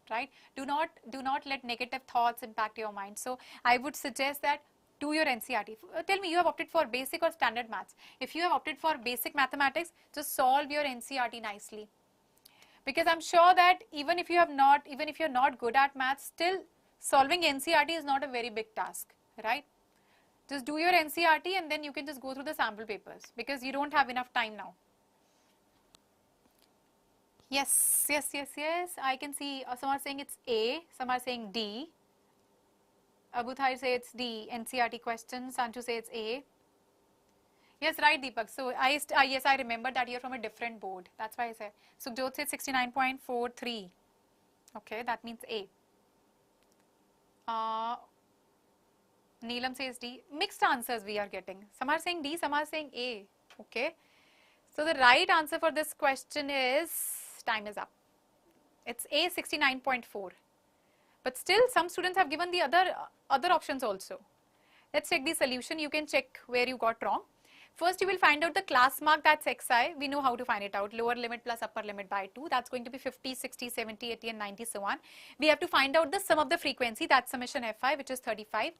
Speaker 1: right? Do not let negative thoughts impact your mind. So I would suggest that do your NCERT. Tell me, you have opted for basic or standard maths. If you have opted for basic mathematics, just solve your NCERT nicely. Because I'm sure that even if you're not good at maths, still solving NCERT is not a very big task, right? Just do your NCERT and then you can just go through the sample papers because you don't have enough time now. Yes. I can see some are saying it's A, some are saying D. Abu Thai say it's D, NCERT question. Sanju say it's A. Yes, right, Deepak. So yes, I remember that you're from a different board. That's why I said. Sukhjot said 69.43. Okay, that means A. Neelam says D. Mixed answers we are getting. Some are saying D, some are saying A. Okay. So the right answer for this question is, time is up. It's A, 69.4. But still some students have given the other options also. Let's check the solution. You can check where you got wrong. First you will find out the class mark, that's xi. We know how to find it out. Lower limit plus upper limit by 2. That's going to be 50, 60, 70, 80 and 90 so on. We have to find out the sum of the frequency, that's summation fi, which is 35.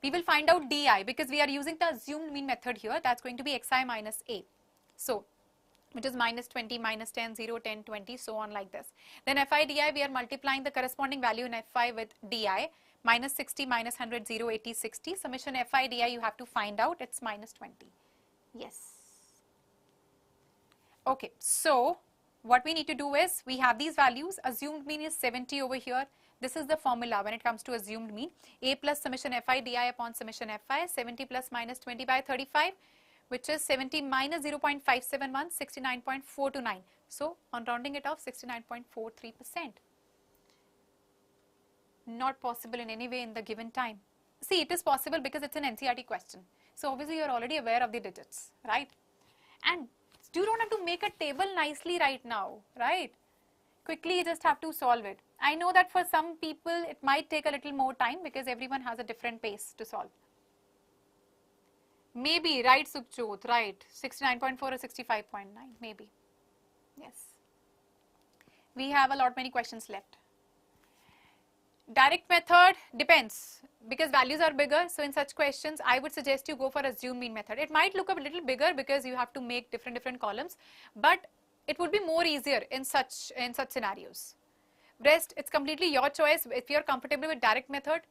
Speaker 1: We will find out di because we are using the assumed mean method here. That's going to be xi minus a. So which is minus 20, minus 10, 0, 10, 20, so on like this. Then fi di, we are multiplying the corresponding value in fi with di. Minus 60, minus 100, 0, 80, 60. Summation fi di you have to find out, it's minus 20. Yes. Okay, so what we need to do is, we have these values. Assumed mean is 70 over here. This is the formula when it comes to assumed mean. A plus summation fi di upon summation fi, 70 plus minus 20 by 35, which is 70 minus 0.571, 69.429. So on rounding it off, 69.43%. Not possible in any way in the given time. See, it is possible because it's an NCERT question. So obviously you are already aware of the digits, right? And you don't have to make a table nicely right now, right? Quickly you just have to solve it. I know that for some people it might take a little more time because everyone has a different pace to solve. Maybe, right, Sukhjot, right, 69.4 or 65.9, maybe. Yes. We have many questions left. Direct method depends because values are bigger. So in such questions, I would suggest you go for assumed mean method. It might look a little bigger because you have to make different columns, but it would be more easier in such scenarios. Rest, it's completely your choice. If you're comfortable with direct method,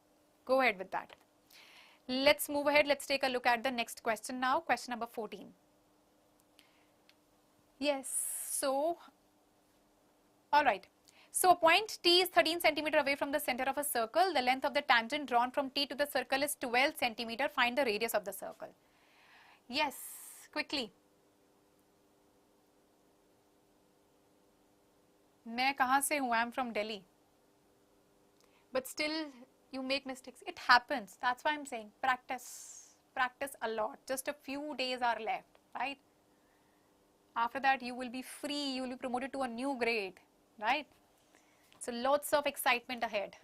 Speaker 1: go ahead with that. Let's move ahead. Let's take a look at the next question now. Question number 14. Yes. So, all right. So a point T is 13 centimeter away from the center of a circle. The length of the tangent drawn from T to the circle is 12 centimeter. Find the radius of the circle. Yes, quickly. मैं कहाँ से हूँ? I'm from Delhi. But still you make mistakes. It happens. That's why I'm saying practice. Practice a lot. Just a few days are left, right? After that you will be free. You will be promoted to a new grade, right? So lots of excitement ahead.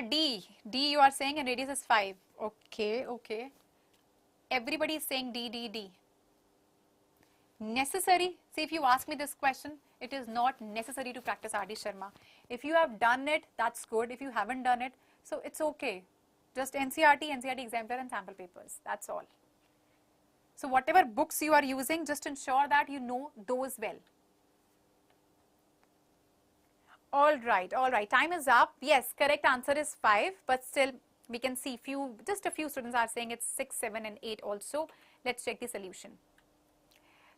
Speaker 1: D you are saying and radius is 5. Okay. Everybody is saying D. Necessary? See, if you ask me this question, it is not necessary to practice R.D. Sharma. If you have done it, that's good. If you haven't done it, so it's okay. Just NCERT exemplar and sample papers. That's all. So whatever books you are using, just ensure that you know those well. All right. Time is up. Yes, correct answer is 5, but still we can see just a few students are saying it's 6, 7 and 8 also. Let's check the solution.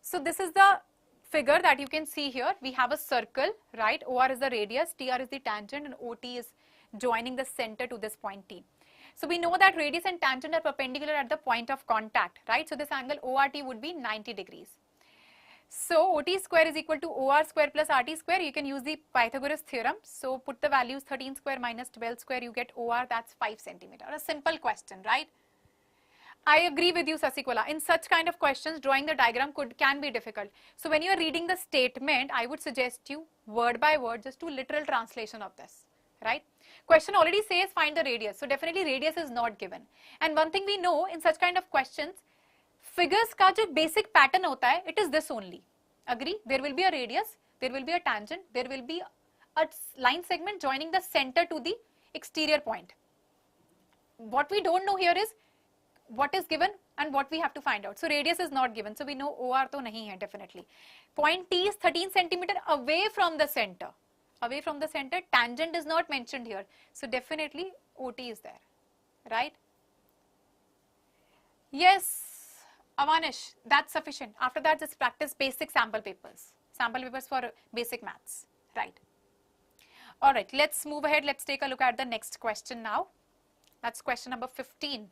Speaker 1: So this is the figure that you can see here. We have a circle, right? OR is the radius, TR is the tangent and OT is joining the center to this point T. So we know that radius and tangent are perpendicular at the point of contact, right? So this angle ORT would be 90 degrees. So OT square is equal to OR square plus RT square. You can use the Pythagoras theorem. So put the values 13 square minus 12 square, you get OR, that's 5 centimeter. A simple question, right? I agree with you, Sasikola. In such kind of questions, drawing the diagram can be difficult. So when you are reading the statement, I would suggest you word by word, just do literal translation of this, right? Question already says find the radius. So definitely radius is not given. And one thing we know in such kind of questions, figures का जो basic pattern होता है, it is this only. Agree? There will be a radius, there will be a tangent, there will be a line segment joining the center to the exterior point. What we don't know here is what is given and what we have to find out. So radius is not given. So we know OR to nahi hai definitely. Point T is 13 centimeter away from the center. Away from the center. Tangent is not mentioned here. So definitely OT is there. Right? Yes, Avanish, that's sufficient. After that, just practice basic sample papers. Sample papers for basic maths. Right. Alright, let's move ahead. Let's take a look at the next question now. That's question number 15.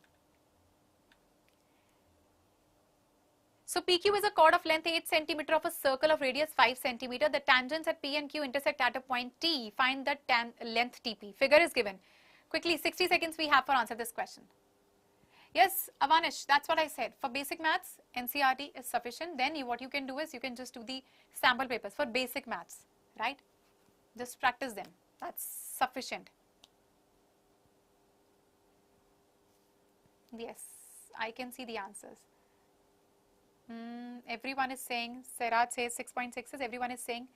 Speaker 1: So PQ is a chord of length 8 cm of a circle of radius 5 cm. The tangents at P and Q intersect at a point T. Find the length TP. Figure is given. Quickly, 60 seconds we have for answer this question. Yes, Avanish, that's what I said. For basic maths, NCERT is sufficient. Then what you can do is you can just do the sample papers for basic maths, right? Just practice them. That's sufficient. Yes, I can see the answers. Everyone is saying, Seraj says 6.6 is, everyone is saying,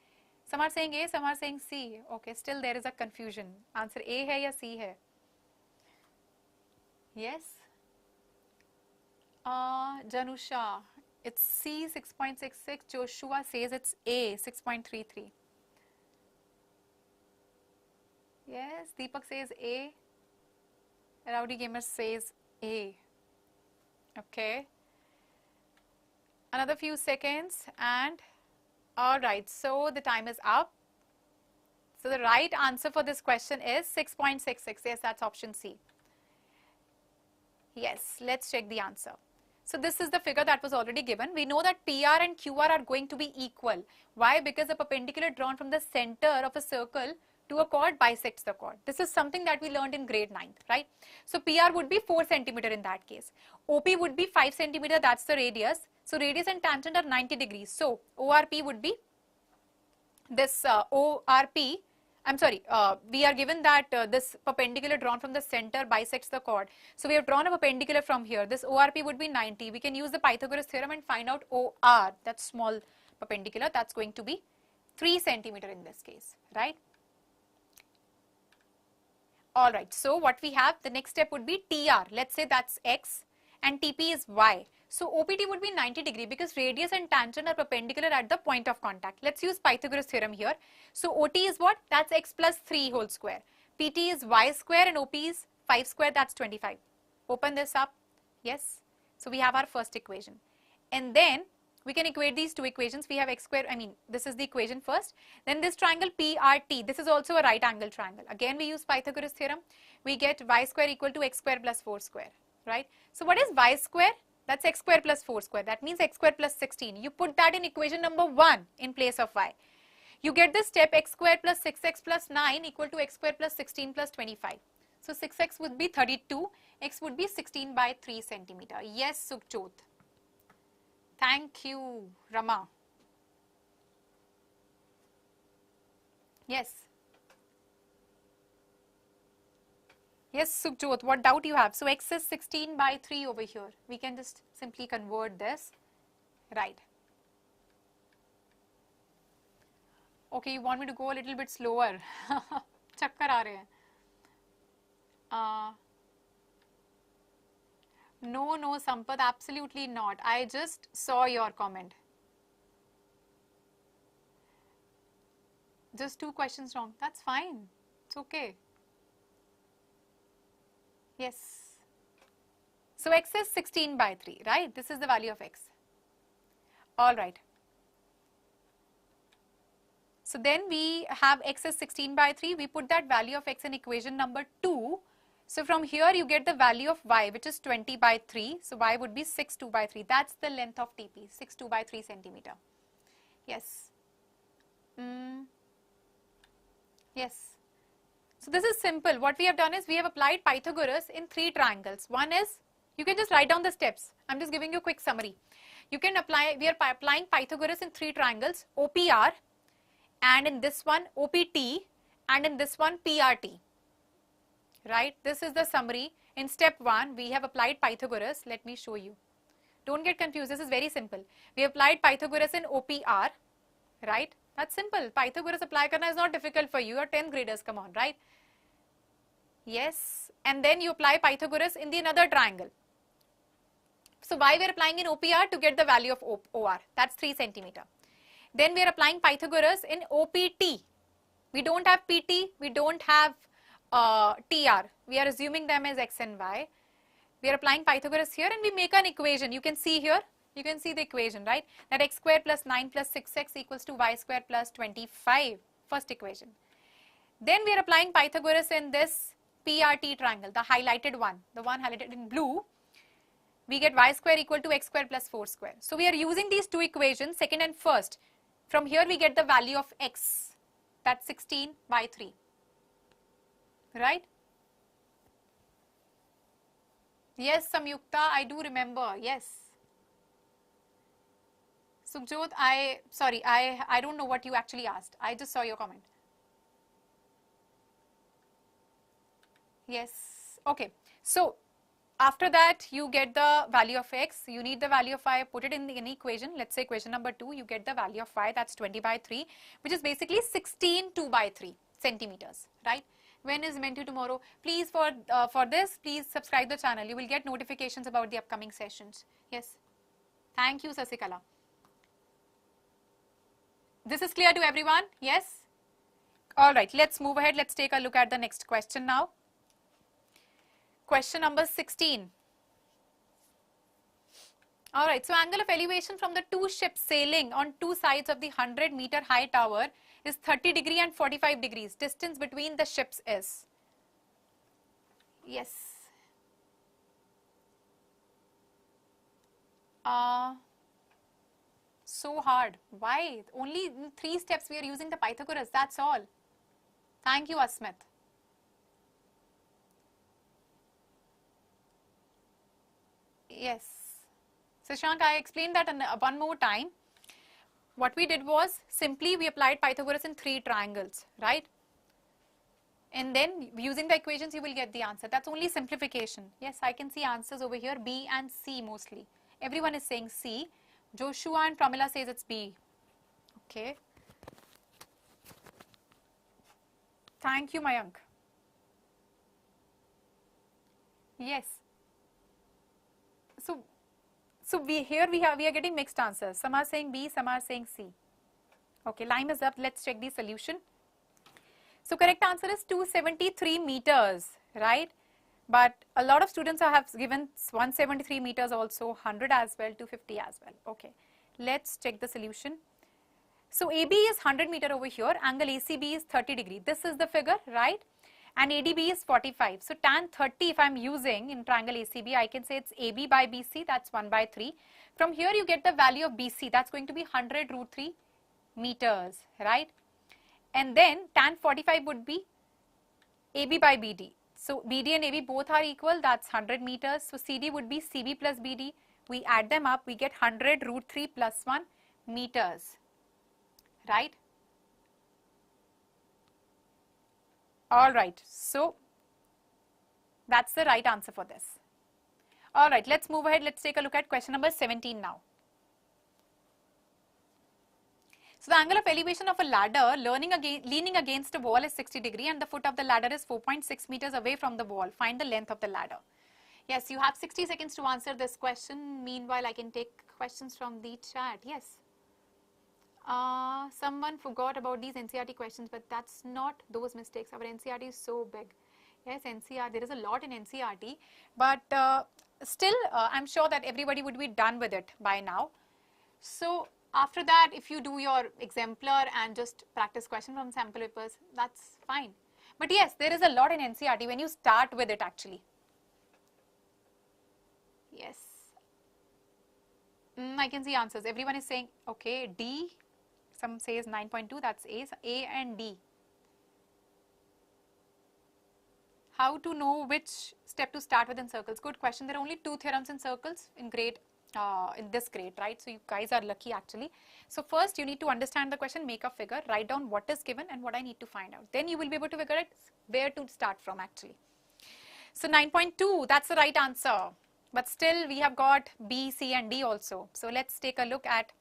Speaker 1: some are saying A, some are saying C. Okay, still there is a confusion. Answer A hai ya C hai? Yes. Janusha, it's C 6.66. Joshua says it's A 6.33. Yes, Deepak says A. Rowdy Gamer says A. Okay. Another few seconds and alright, so the time is up. So the right answer for this question is 6.66. Yes, that's option C. Yes, let's check the answer. So this is the figure that was already given. We know that PR and QR are going to be equal. Why? Because a perpendicular drawn from the center of a circle to a chord bisects the chord. This is something that we learned in grade 9th, right? So PR would be 4 centimeter in that case. OP would be 5 centimeter, that's the radius. So radius and tangent are 90 degrees. So ORP would be this ORP. I'm sorry, we are given that this perpendicular drawn from the center bisects the chord. So we have drawn a perpendicular from here. This ORP would be 90. We can use the Pythagoras theorem and find out OR, that small perpendicular, that's going to be 3 centimeter in this case, right? Alright, so what we have, the next step would be TR. Let's say that's X and TP is Y. So OPT would be 90 degree because radius and tangent are perpendicular at the point of contact. Let's use Pythagoras theorem here. So OT is what? That's X plus 3 whole square. PT is Y square and OP is 5 square, that's 25. Open this up. Yes. So we have our first equation. And then we can equate these two equations. We have X square, this is the equation first. Then this triangle PRT, this is also a right angle triangle. Again, we use Pythagoras theorem. We get Y square equal to X square plus 4 square, right? So what is Y square? That's X square plus 4 square. That means X square plus 16. You put that in equation number 1 in place of Y. You get this step X square plus 6X plus 9 equal to X square plus 16 plus 25. So 6X would be 32. X would be 16 by 3 centimeter. Yes, Sukhjot. Thank you, Rama. Yes. Yes, Sukhjot, what doubt you have? So X is 16 by 3 over here. We can just simply convert this. Right. Okay, you want me to go a little bit slower? Chakkar aa rahe hain. No, Sampath, absolutely not. I just saw your comment. Just 2 questions wrong. That's fine. It's okay. Yes. So X is 16 by 3, right? This is the value of X. All right. So then we have X is 16 by 3. We put that value of X in equation number 2. So from here you get the value of Y, which is 20 by 3. So Y would be 62 by 3. That's the length of TP, 62 by 3 centimeter. Yes. Yes. So this is simple. What we have done is we have applied Pythagoras in 3 triangles. One is You can just write down the steps. I'm just giving you a quick summary. You can apply, we are applying Pythagoras in 3 triangles, OPR, and in this one OPT, and in this one PRT. Right? This is the summary. In step 1, we have applied Pythagoras. Let me show you. Don't get confused. This is very simple. We applied Pythagoras in OPR. Right? That's simple. Pythagoras apply karna is not difficult for you. You're 10th graders. Come on. Right? Yes. And then you apply Pythagoras in the another triangle. So why we are applying in OPR? To get the value of OR. That's 3 centimeter. Then we are applying Pythagoras in OPT. We don't have PT. We don't have TR. We are assuming them as X and Y. We are applying Pythagoras here and we make an equation. You can see here. You can see the equation, right? That x square plus 9 plus 6x equals to y square plus 25. First equation. Then we are applying Pythagoras in this PRT triangle, the highlighted one. The one highlighted in blue. We get y square equal to x square plus 4 square. So we are using these two equations, second and first. From here we get the value of x. That's 16 by 3. Right? Yes, Samyukta, I do remember. Yes. Sukhjot, I don't know what you actually asked. I just saw your comment. Yes. Okay. So after that, you get the value of x. You need the value of y. Put it in the equation. Let's say equation number 2. You get the value of y. That's 20 by 3, which is basically 16 2 by 3 centimeters. Right? When is Menti tomorrow? Please for this, please subscribe the channel. You will get notifications about the upcoming sessions. Yes. Thank you, Sasikala. This is clear to everyone? Yes? Alright, let's move ahead. Let's take a look at the next question now. Question number 16. Alright, so angle of elevation from the two ships sailing on two sides of the 100-meter high tower is 30 degree and 45 degrees. Distance between the ships is. Yes. So hard. Why? Only in 3 steps we are using the Pythagoras. That's all. Thank you, Asmit. Yes. So, Shank, I explained that one more time. What we did was simply we applied Pythagoras in 3 triangles, right? And then using the equations you will get the answer. That's only simplification. Yes, I can see answers over here, B and C mostly. Everyone is saying C. Joshua and Pramila says it's B. Okay. Thank you, Mayank. Yes. So we are getting mixed answers. Some are saying B, some are saying C. Okay, line is up. Let's check the solution. So correct answer is 273 meters, right? But a lot of students have given 173 meters also, 100 as well, 250 as well. Okay, let's check the solution. So AB is 100 meter over here, angle ACB is 30 degree. This is the figure, right? And ADB is 45. So tan 30 if I am using in triangle ACB, I can say it's AB by BC, that's 1 by 3. From here you get the value of BC, that's going to be 100 root 3 meters, right? And then tan 45 would be AB by BD. So BD and AB both are equal, that's 100 meters. So CD would be CB plus BD. We add them up, we get 100 root 3 plus 1 meters, right? Alright, so that's the right answer for this. Alright, let's move ahead. Let's take a look at question number 17 now. So the angle of elevation of a ladder leaning against a wall is 60 degree and the foot of the ladder is 4.6 meters away from the wall. Find the length of the ladder. Yes, you have 60 seconds to answer this question. Meanwhile, I can take questions from the chat. Yes. Someone forgot about these NCERT questions, but that's not those mistakes. Our NCERT is so big. Yes, NCERT, there is a lot in NCERT, but still I'm sure that everybody would be done with it by now. So after that, if you do your exemplar and just practice question from sample papers, that's fine. But yes, there is a lot in NCERT when you start with it actually. Yes. I can see answers. Everyone is saying, okay, D. Some says 9.2, that's A and D. How to know which step to start with in circles? Good question. There are only 2 theorems in circles in grade, in this grade, right? So you guys are lucky actually. So first you need to understand the question, make a figure, write down what is given and what I need to find out. Then you will be able to figure out where to start from actually. So 9.2, that's the right answer. But still we have got B, C and D also. So let's take a look at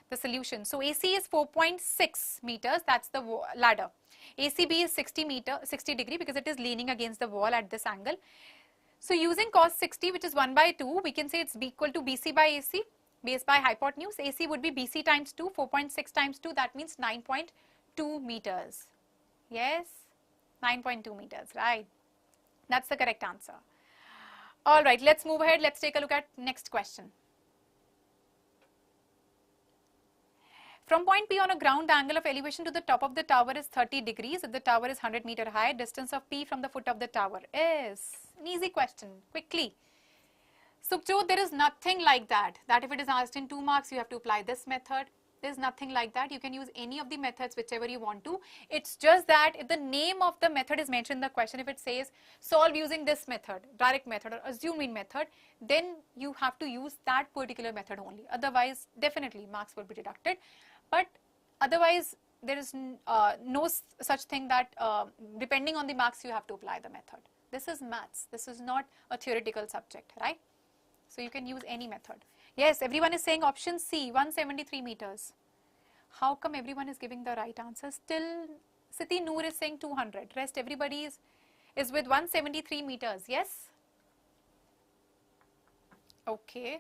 Speaker 1: the solution. So AC is 4.6 meters, that's the ladder. ACB is 60 degree because it is leaning against the wall at this angle. So using cos 60, which is 1 by 2, we can say it's equal to BC by AC, base by hypotenuse. AC would be BC times 2, 4.6 times 2, that means 9.2 meters. Yes, 9.2 meters, right? That's the correct answer. All right, let's move ahead. Let's take a look at next question. From point P on a ground, the angle of elevation to the top of the tower is 30 degrees. If the tower is 100 meter high, distance of P from the foot of the tower is an easy question. Quickly. Sukhjot, there is nothing like that. That if it is asked in 2 marks, you have to apply this method. There is nothing like that. You can use any of the methods, whichever you want to. It's just that if the name of the method is mentioned in the question, if it says solve using this method, direct method or assuming method, then you have to use that particular method only. Otherwise, definitely marks will be deducted. But otherwise, there is no such thing that depending on the marks, you have to apply the method. This is maths. This is not a theoretical subject, right? So you can use any method. Yes, everyone is saying option C, 173 meters. How come everyone is giving the right answer? Still, Siti Noor is saying 200. Rest everybody is with 173 meters. Yes? Okay.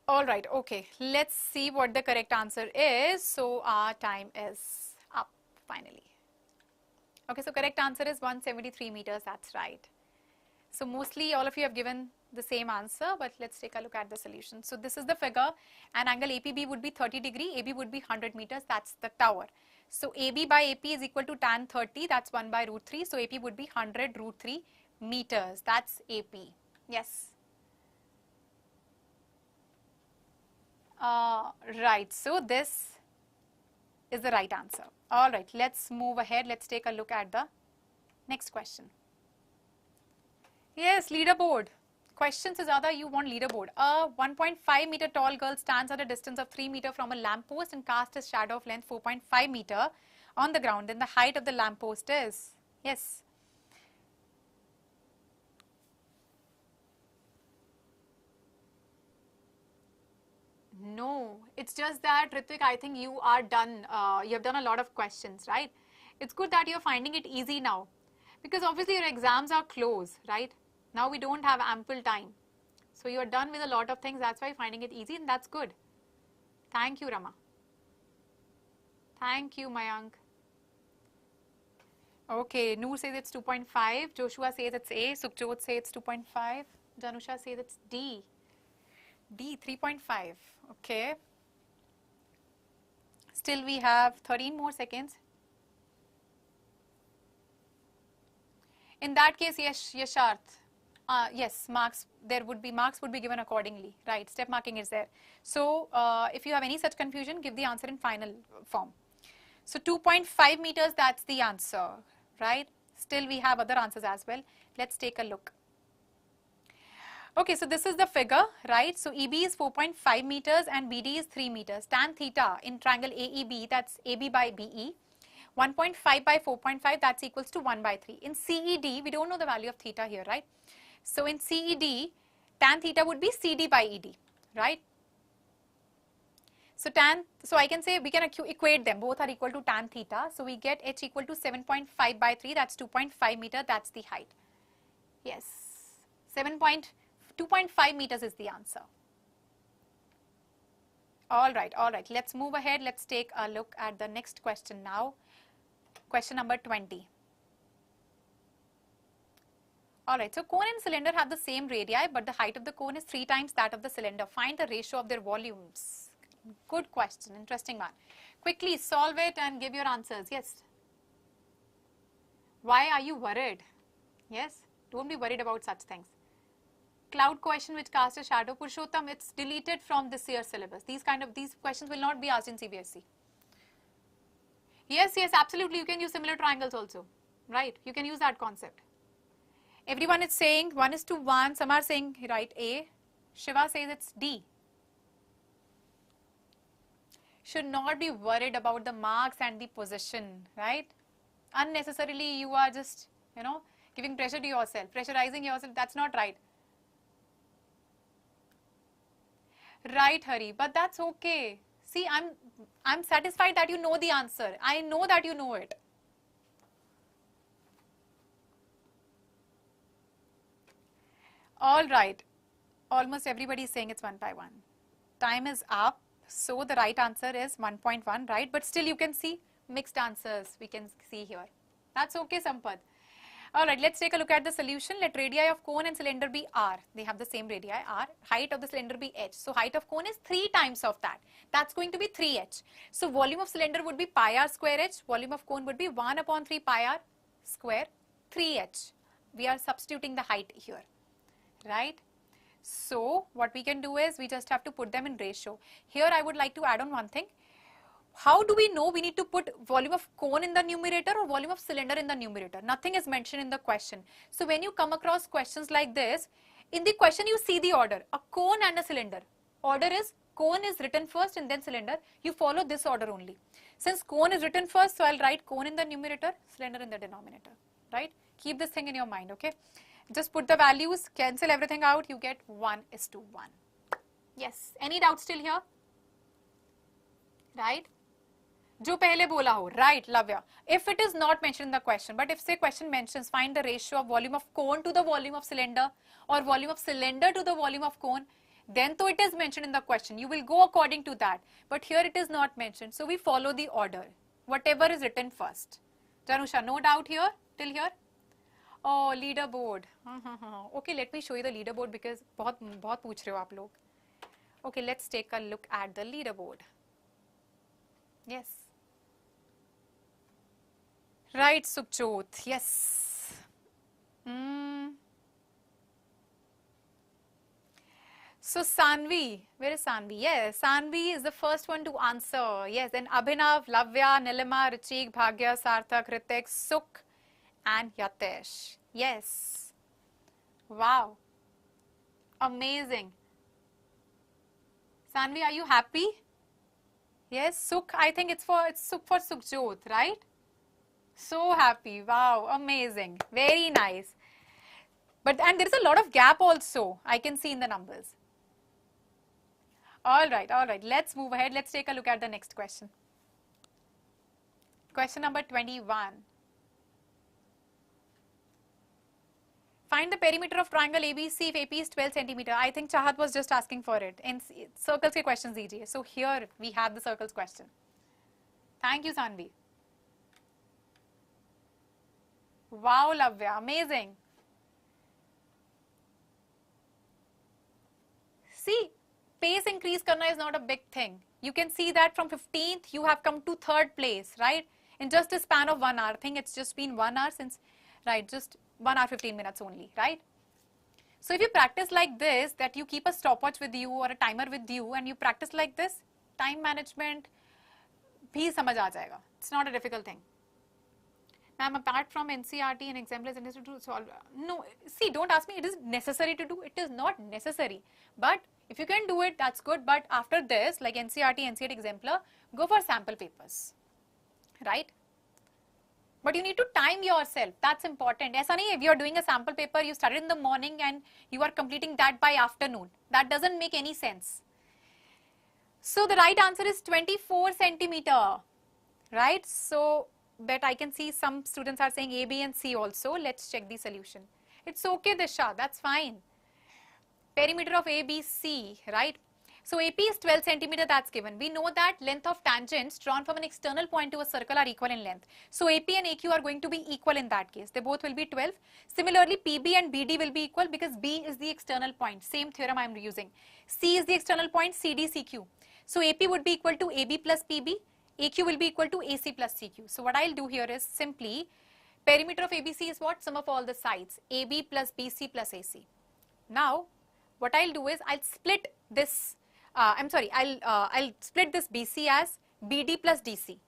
Speaker 1: All right, okay. Let's see what the correct answer is. So our time is up finally. Okay, so correct answer is 173 meters. That's right. So mostly all of you have given the same answer, but let's take a look at the solution. So this is the figure, and angle APB would be 30 degree, AB would be 100 meters, that's the tower. So AB by AP is equal to tan 30, that's 1 by root 3, so AP would be 100 root 3 meters, that's AP. Yes. Right, so this is the right answer. All right, let's move ahead, let's take a look at the next question. Yes, leaderboard. Question se zyada you want leaderboard. A 1.5 meter tall girl stands at a distance of 3 meter from a lamppost and casts a shadow of length 4.5 meter on the ground. Then the height of the lamppost is, yes. No, it's just that Ritvik, I think you are done. You have done a lot of questions, right? It's good that you're finding it easy now because obviously your exams are close, right? Now we don't have ample time. So you're done with a lot of things. That's why you're finding it easy and that's good. Thank you, Rama. Thank you, Mayank. Okay, Noor says it's 2.5. Joshua says it's A. Sukhjot says it's 2.5. Janusha says it's D. D, 3.5. Okay. Still we have 13 more seconds. In that case, yes, Yasharth. Yes, marks would be given accordingly, right? Step marking is there. So if you have any such confusion, give the answer in final form. So 2.5 meters, that's the answer, right? Still we have other answers as well. Let's take a look. Okay, so this is the figure, right? So EB is 4.5 meters and BD is 3 meters. Tan theta in triangle AEB, that's AB by BE. 1.5 by 4.5, that's equals to 1 by 3. In CED, we don't know the value of theta here, right? So in CED, tan theta would be CD by ED, right? So I can say we can equate them. Both are equal to tan theta. So we get H equal to 7.5 by 3. That's 2.5 meter. That's the height. Yes, 2.5 meters is the answer. All right. Let's move ahead. Let's take a look at the next question now. Question number 20. Alright, so cone and cylinder have the same radii, but the height of the cone is 3 times that of the cylinder. Find the ratio of their volumes. Good question, interesting one. Quickly solve it and give your answers. Yes. Why are you worried? Yes, don't be worried about such things. Cloud question which casts a shadow. Purushottam, it's deleted from this year's syllabus. These questions will not be asked in CBSE. Yes, absolutely. You can use similar triangles also. right? You can use that concept. Everyone is saying 1:1. Some are saying, right, A. Shiva says it's D. Should not be worried about the marks and the position, right? Unnecessarily, you are just, giving pressure to yourself, pressurizing yourself. That's not right. Right, Hari, but that's okay. See, I'm satisfied that you know the answer. I know that you know it. All right. Almost everybody is saying it's 1 by 1. Time is up. So the right answer is 1.1, right? But still you can see mixed answers we can see here. That's okay, Sampath. All right, let's take a look at the solution. Let radii of cone and cylinder be r. They have the same radii, r. Height of the cylinder be h. So height of cone is 3 times of that. That's going to be 3h. So volume of cylinder would be pi r square h. Volume of cone would be 1 upon 3 pi r square 3h. We are substituting the height here, right? So what we can do is we just have to put them in ratio. Here I would like to add on one thing. How do we know we need to put volume of cone in the numerator or volume of cylinder in the numerator? Nothing is mentioned in the question. So when you come across questions like this, in the question you see the order, a cone and a cylinder. Order is cone is written first and then cylinder. You follow this order only. Since cone is written first, so I'll write cone in the numerator, cylinder in the denominator, right? Keep this thing in your mind, okay? Just put the values, cancel everything out, you get 1:1. Yes, any doubt still here? Right? जो पहले बोला हो, right, Lavya. If it is not mentioned in the question, but if say question mentions find the ratio of volume of cone to the volume of cylinder or volume of cylinder to the volume of cone, then though it is mentioned in the question, you will go according to that. But here it is not mentioned, so we follow the order, whatever is written first. Janusha, no doubt here, till here? Oh, leaderboard. Okay, let me show you the leaderboard because बहुत पूछ रहे हो आप लोग. Okay, let's take a look at the leaderboard. Yes. Right, Sukhjot. Yes. So Sanvi, where is Sanvi? Yes, Sanvi is the first one to answer. Yes, then Abhinav, Lavya, Nilima, Richik, Bhagya, Sarthak, Ritik, Sukh, and Yatesh. Yes. Wow. Amazing. Sanvi, are you happy? Yes, Sukh, I think it's Sukh for Sukhjot, right? So happy. Wow, amazing. Very nice. And there is a lot of gap also, I can see in the numbers. All right. Let's move ahead. Let's take a look at the next question. Question number 21. Find the perimeter of triangle ABC if AP is 12 centimeter. I think Chahat was just asking for it. In circles ke questions dijiye. So here we have the circles question. Thank you, Sanvi. Wow, Lavya, amazing. See, pace increase karna is not a big thing. You can see that from 15th you have come to 3rd place, right? In just a span of 1 hour. I think it's just been 1 hour since, right, just 1 hour 15 minutes only, right? So if you practice like this, that you keep a stopwatch with you or a timer with you and you practice like this, time management bhi samajh aa jayega. It's not a difficult thing. Ma'am, apart from NCERT and exemplars and to solve, no, see, don't ask me, it is necessary to do, it is not necessary. But if you can do it, that's good. But after this, like NCERT, NCERT exemplar, go for sample papers, right? But you need to time yourself, that's important. Aisa nahi, if you are doing a sample paper, you started in the morning and you are completing that by afternoon. That doesn't make any sense. So the right answer is 24 centimeter, right? So, but I can see some students are saying A, B and C also. Let's check the solution. It's okay, Disha, that's fine. Perimeter of A, B, C, right? So AP is 12 centimeter, that's given. We know that length of tangents drawn from an external point to a circle are equal in length. So AP and AQ are going to be equal in that case. They both will be 12. Similarly, PB and BD will be equal because B is the external point. Same theorem I am using. C is the external point, CD, CQ. So AP would be equal to AB plus PB. AQ will be equal to AC plus CQ. So what I'll do here is simply perimeter of ABC is what? Sum of all the sides. AB plus BC plus AC. Now, what I'll do is I'll split this. I'll split this BC as BD plus DC.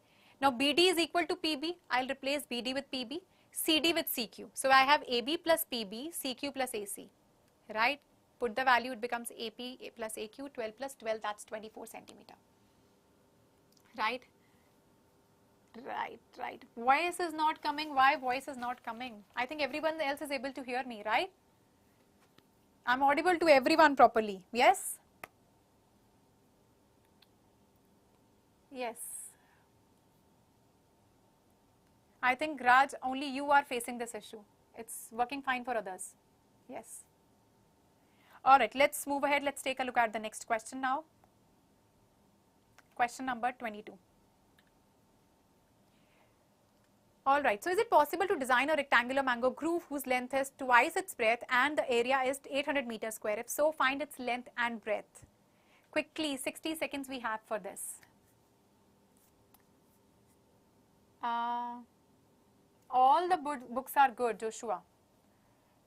Speaker 1: Now BD is equal to PB. I'll replace BD with PB. CD with CQ. So I have AB plus PB, CQ plus AC, right? Put the value, it becomes AP plus AQ, 12 plus 12, that's 24 centimeter, right? Right. Voice is not coming. Why voice is not coming? I think everyone else is able to hear me, right? I'm audible to everyone properly. Yes? Yes. I think Raj, only you are facing this issue. It's working fine for others. Yes. Alright, let's move ahead. Let's take a look at the next question now. Question number 22. Alright, so is it possible to design a rectangular mango groove whose length is twice its breadth and the area is 800 meters square? If so, find its length and breadth. Quickly, 60 seconds we have for this. All the books are good, Joshua,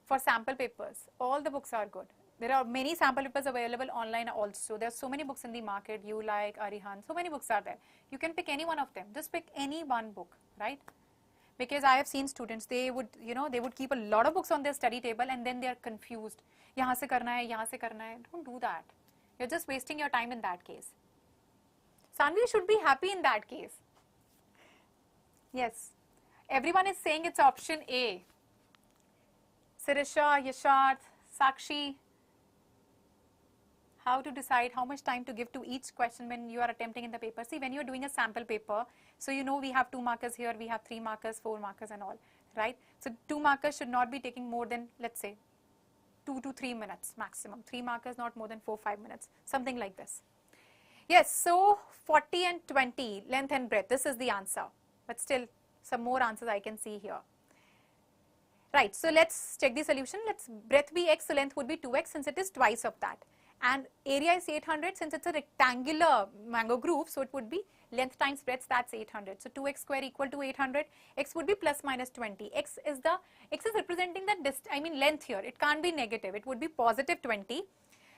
Speaker 1: for sample papers. All the books are good. There are many sample papers available online also. There are so many books in the market. You like Arihan, so many books are there. You can pick any one of them. Just pick any one book, right? Because I have seen students, they would, they would keep a lot of books on their study table and then they are confused. Yahan se karna hai, yahan se karna hai. Don't do that. You're just wasting your time in that case. Sanvi should be happy in that case. Yes. Everyone is saying it's option A. Sirisha, Yasharth, Sakshi. How to decide how much time to give to each question when you are attempting in the paper. See, when you are doing a sample paper, so we have 2 markers here, we have 3 markers, 4 markers and all, right? So 2 markers should not be taking more than, let's say, 2 to 3 minutes maximum. 3 markers not more than 4-5 minutes, something like this. Yes, so 40 and 20, length and breadth, this is the answer. But still, some more answers I can see here. Right, so let's check the solution. Let's breadth be x, so length would be 2x since it is twice of that. And area is 800 since it's a rectangular mango groove, so it would be length times breadth, that's 800. So 2x square equal to 800. X would be plus minus 20. X is representing the length here. It can't be negative. It would be positive 20.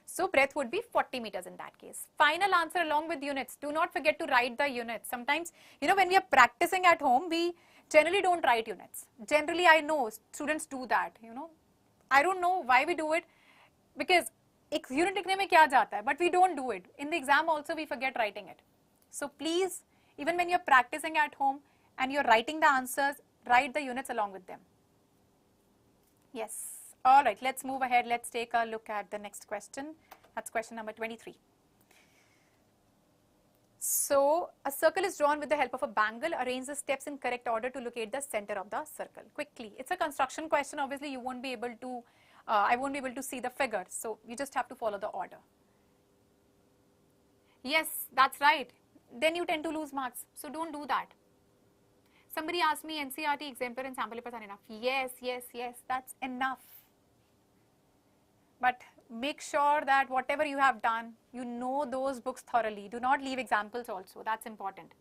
Speaker 1: So breadth would be 40 meters in that case. Final answer along with units. Do not forget to write the units. Sometimes, when we are practicing at home, we generally don't write units. Generally, I know students do that, I don't know why we do it, because unit likhne mein kya jata hai, but we don't do it. In the exam also, we forget writing it. So please, even when you're practicing at home and you're writing the answers, write the units along with them. Yes. Alright, let's move ahead. Let's take a look at the next question. That's question number 23. So, a circle is drawn with the help of a bangle. Arrange the steps in correct order to locate the center of the circle. Quickly. It's a construction question. Obviously, you won't be able to, I won't be able to see the figure. So, you just have to follow the order. Yes, that's right. Then you tend to lose marks. So, don't do that. Somebody asked me NCERT exemplar and sample papers are enough. Yes, that's enough. But make sure that whatever you have done, you know those books thoroughly. Do not leave examples also. That's important.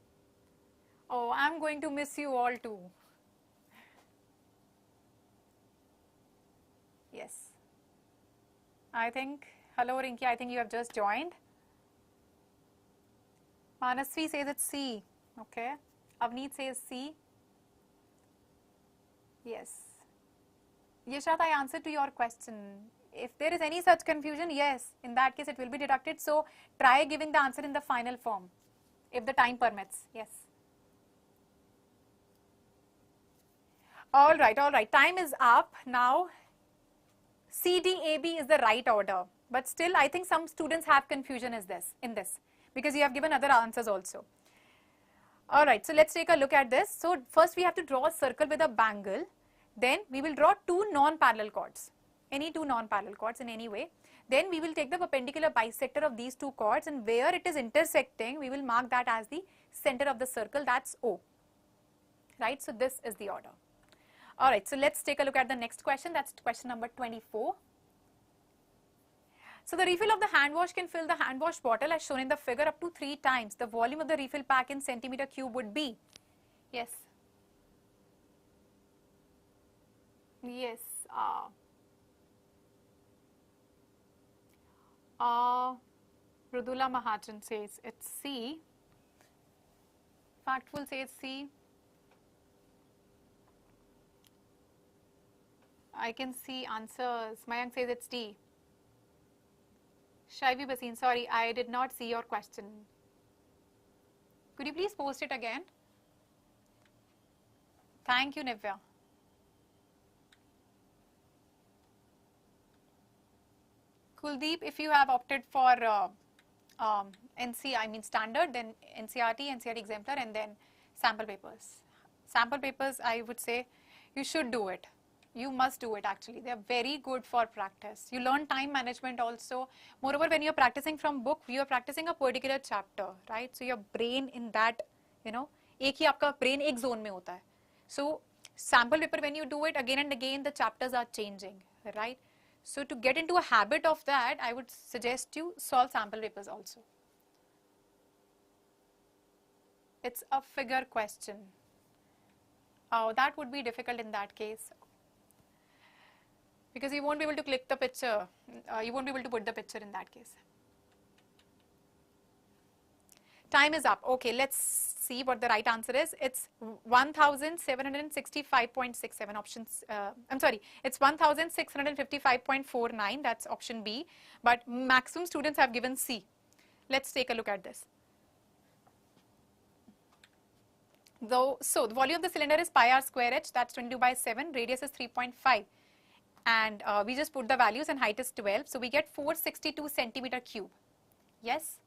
Speaker 1: Oh, I'm going to miss you all too. Yes. I think, hello Rinki, I think you have just joined. Manasvi says it's C. Okay. Avneet says C. Yes. Yashat, I answered to your question. If there is any such confusion, yes, in that case it will be deducted. So try giving the answer in the final form, if the time permits. Yes. All right. Time is up. Now, C, D, A, B is the right order. But still, I think some students have confusion in this, because you have given other answers also. All right. So let's take a look at this. So first we have to draw a circle with a bangle. Then we will draw 2 non-parallel chords. Any 2 non-parallel chords in any way. Then we will take the perpendicular bisector of these 2 chords, and where it is intersecting, we will mark that as the center of the circle, that's O. Right, so this is the order. Alright, so let's take a look at the next question, that's question number 24. So the refill of the hand wash can fill the hand wash bottle as shown in the figure up to 3 times. The volume of the refill pack in centimeter cube would be? Yes. Yes. Rudula Mahajan says it's C. Factful says C. I can see answers. Mayank says it's D. Shaivi Basin, sorry, I did not see your question. Could you please post it again? Thank you, Nivya. Kuldeep, if you have opted for standard, then NCERT exemplar, and then sample papers. Sample papers, I would say you should do it. You must do it actually. They are very good for practice. You learn time management also. Moreover, when you are practicing from book, you are practicing a particular chapter, right? So your brain in that, एक ही आपका brain एक zone में होता है. So sample paper, when you do it again and again, the chapters are changing, right? So to get into a habit of that, I would suggest you solve sample papers also. It's a figure question. Oh, that would be difficult in that case. Because you won't be able to click the picture. You won't be able to put the picture in that case. Time is up. Okay, let's see what the right answer is. It's 1765.67 options. I'm sorry, it's 1655.49. That's option B. But maximum students have given C. Let's take a look at this. So the volume of the cylinder is pi r square h. That's 22/7. Radius is 3.5. And we just put the values and height is 12. So we get 462 centimeter cube. Yes.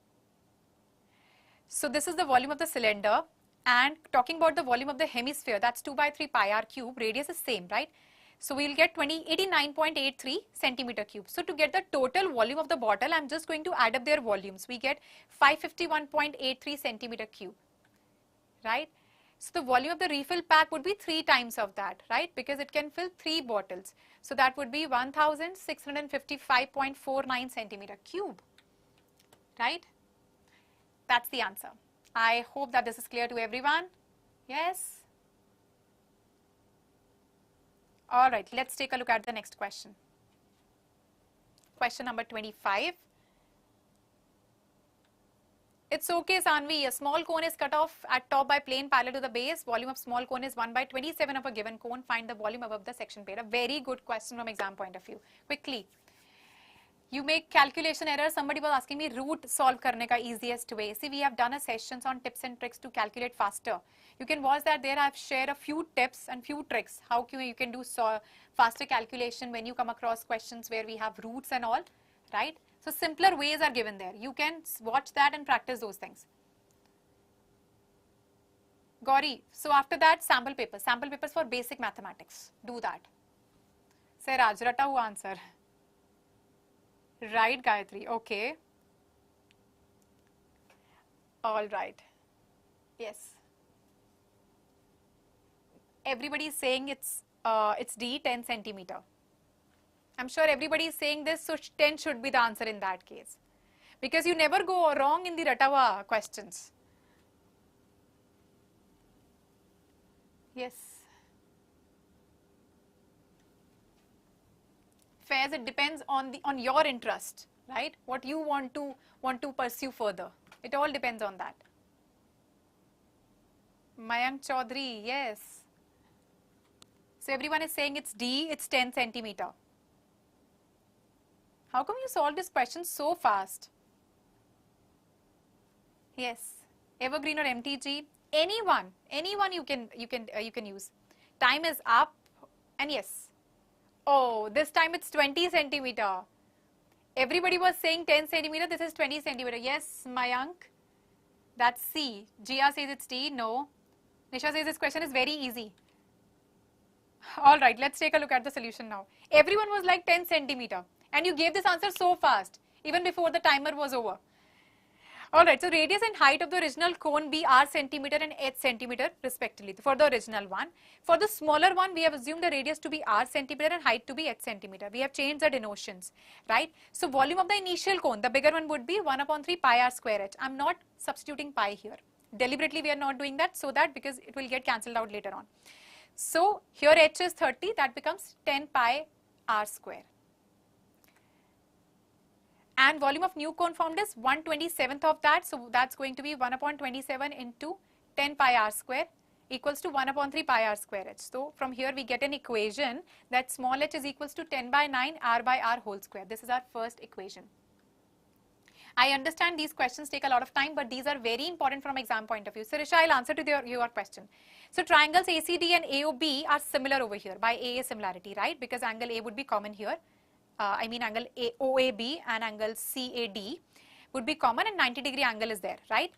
Speaker 1: So this is the volume of the cylinder, and talking about the volume of the hemisphere, that's 2/3 pi r cube. Radius is same, right? So we'll get 89.83 centimeter cube. So to get the total volume of the bottle, I'm just going to add up their volumes. We get 551.83 centimeter cube, right? So the volume of the refill pack would be 3 times of that, right? Because it can fill 3 bottles. So that would be 1655.49 centimeter cube, right? That's the answer. I hope that this is clear to everyone. Yes? All right, let's take a look at the next question. Question number 25. It's okay, Sanvi. A small cone is cut off at top by plane parallel to the base. Volume of small cone is 1/27 of a given cone. Find the volume above the section pair. A very good question from exam point of view. Quickly. You make calculation errors. Somebody was asking me root solve karne ka easiest way. See, we have done a sessions on tips and tricks to calculate faster. You can watch that there. I have shared a few tips and few tricks. How you can do faster calculation when you come across questions where we have roots and all, right? So simpler ways are given there. You can watch that and practice those things. Gauri, so after that, sample papers. Sample papers for basic mathematics. Do that. Say Raj, rata hua answer. Right, Gayatri. Okay. All right. Yes. Everybody is saying it's D, 10 centimeter. I'm sure everybody is saying this, so 10 should be the answer in that case. Because you never go wrong in the Ratawa questions. Yes. Fairs, it depends on your interest, right? What you want to pursue further. It all depends on that. Mayank Chaudhary, yes. So everyone is saying it's D, it's 10 centimeter. How come you solved this question so fast? Yes, Evergreen or MTG, anyone you can use. Time is up, and yes. Oh, this time it's 20 centimeter. Everybody was saying 10 centimeter. This is 20 centimeter. Yes, Mayank. That's C. Gia says it's D. No. Nisha says this question is very easy. All right, let's take a look at the solution now. Everyone was like 10 centimeter. And you gave this answer so fast, even before the timer was over. Alright, so radius and height of the original cone be r centimeter and h centimeter respectively for the original one. For the smaller one, we have assumed the radius to be r centimeter and height to be h centimeter. We have changed the denotions, right? So volume of the initial cone, the bigger one would be 1/3 pi r square h. I'm not substituting pi here. Deliberately we are not doing that so that because it will get cancelled out later on. So here h is 30, that becomes 10 pi r square. And volume of new cone formed is 1/27th of that, so that's going to be 1/27 into 10 pi r square. equals to 1 upon 3 pi r square h. So from here we get an equation that small h is equals to 10 by 9 r by r whole square. This is our first equation. I understand these questions take a lot of time, but these are very important from exam point of view. So Risha, I'll answer to your question. So triangles ACD and AOB are similar over here by AA similarity, right? Because angle A would be common here. I mean angle OAB and angle CAD would be common, and 90-degree angle is there, right?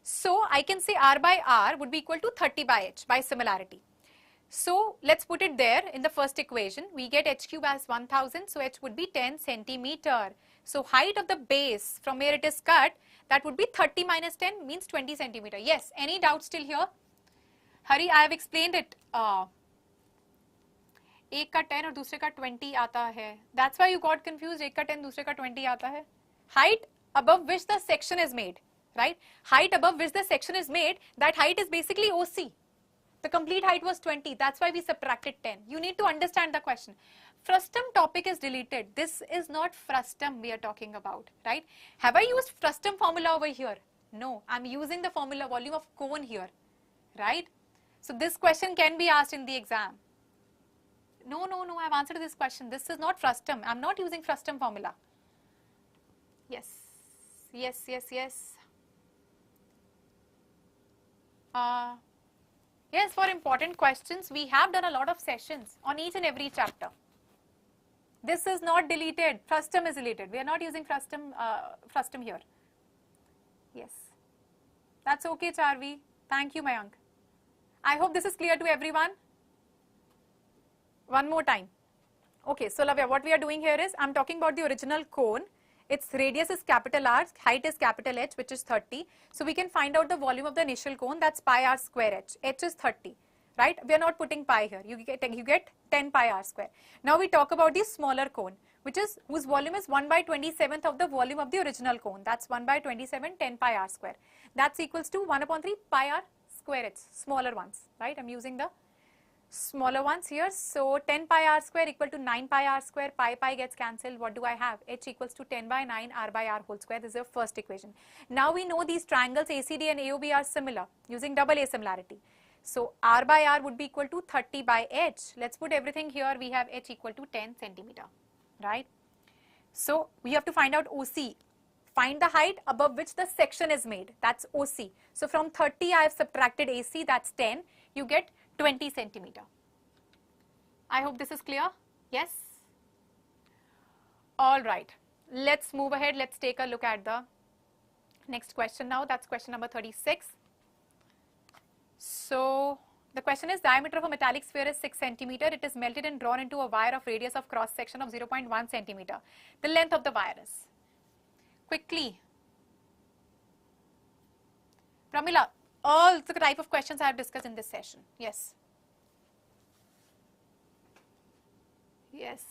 Speaker 1: So I can say r by r would be equal to 30 by h by similarity. So let's put it there in the first equation. We get h cube as 1000, so h would be 10 centimeter. So height of the base from where it is cut, that would be 30 minus 10 means 20 centimeter. Yes, any doubts still here? Hari, I have explained it. एक का 10 और दूसरे का 20 आता है. That's why you got confused. एक का 10 दूसरे का 20 आता है. Height above which the section is made, right? Height above which the section is made, that height is basically OC. The complete height was 20. That's why we subtracted 10. You need to understand the question. Frustum topic is deleted. This is not frustum we are talking about, right? Have I used frustum formula over here? No, I'm using the formula volume of cone here, right? So this question can be asked in the exam. No, I've answered this question. This is not frustum. I'm not using frustum formula. Yes. Yes, for important questions, we have done a lot of sessions on each and every chapter. This is not deleted. Frustum is deleted. We are not using frustum here. Yes. That's okay, Charvi. Thank you, Mayank. I hope this is clear to everyone. One more time. Okay, so Lavya, what we are doing here is, I'm talking about the original cone. Its radius is capital R, height is capital H, which is 30. So we can find out the volume of the initial cone, that's pi r square h. H is 30, right? We are not putting pi here. You get 10 pi r square. Now we talk about the smaller cone, whose volume is 1 by 27th of the volume of the original cone. That's 1 by 27, 10 pi r square. That's equals to 1 upon 3 pi r square h, smaller ones, right? I'm using the smaller ones here. So 10 pi r square equal to 9 pi r square, pi gets cancelled. What do I have? H equals to 10 by 9 r by r whole square. This is your first equation. Now we know these triangles ACD and AOB are similar using double A similarity. So r by r would be equal to 30 by h. Let's put everything here. We have h equal to 10 centimeter, right? So we have to find out OC. Find the height above which the section is made. That's OC. So from 30 I have subtracted AC, that's 10. You get 20 centimeter. I hope this is clear. Yes? All right. Let's move ahead. Let's take a look at the next question now. That's question number 36. So the question is, diameter of a metallic sphere is 6 centimeter. It is melted and drawn into a wire of radius of cross section of 0.1 centimeter. The length of the wire is. Quickly. Pramila, all the type of questions I have discussed in this session. Yes. Yes.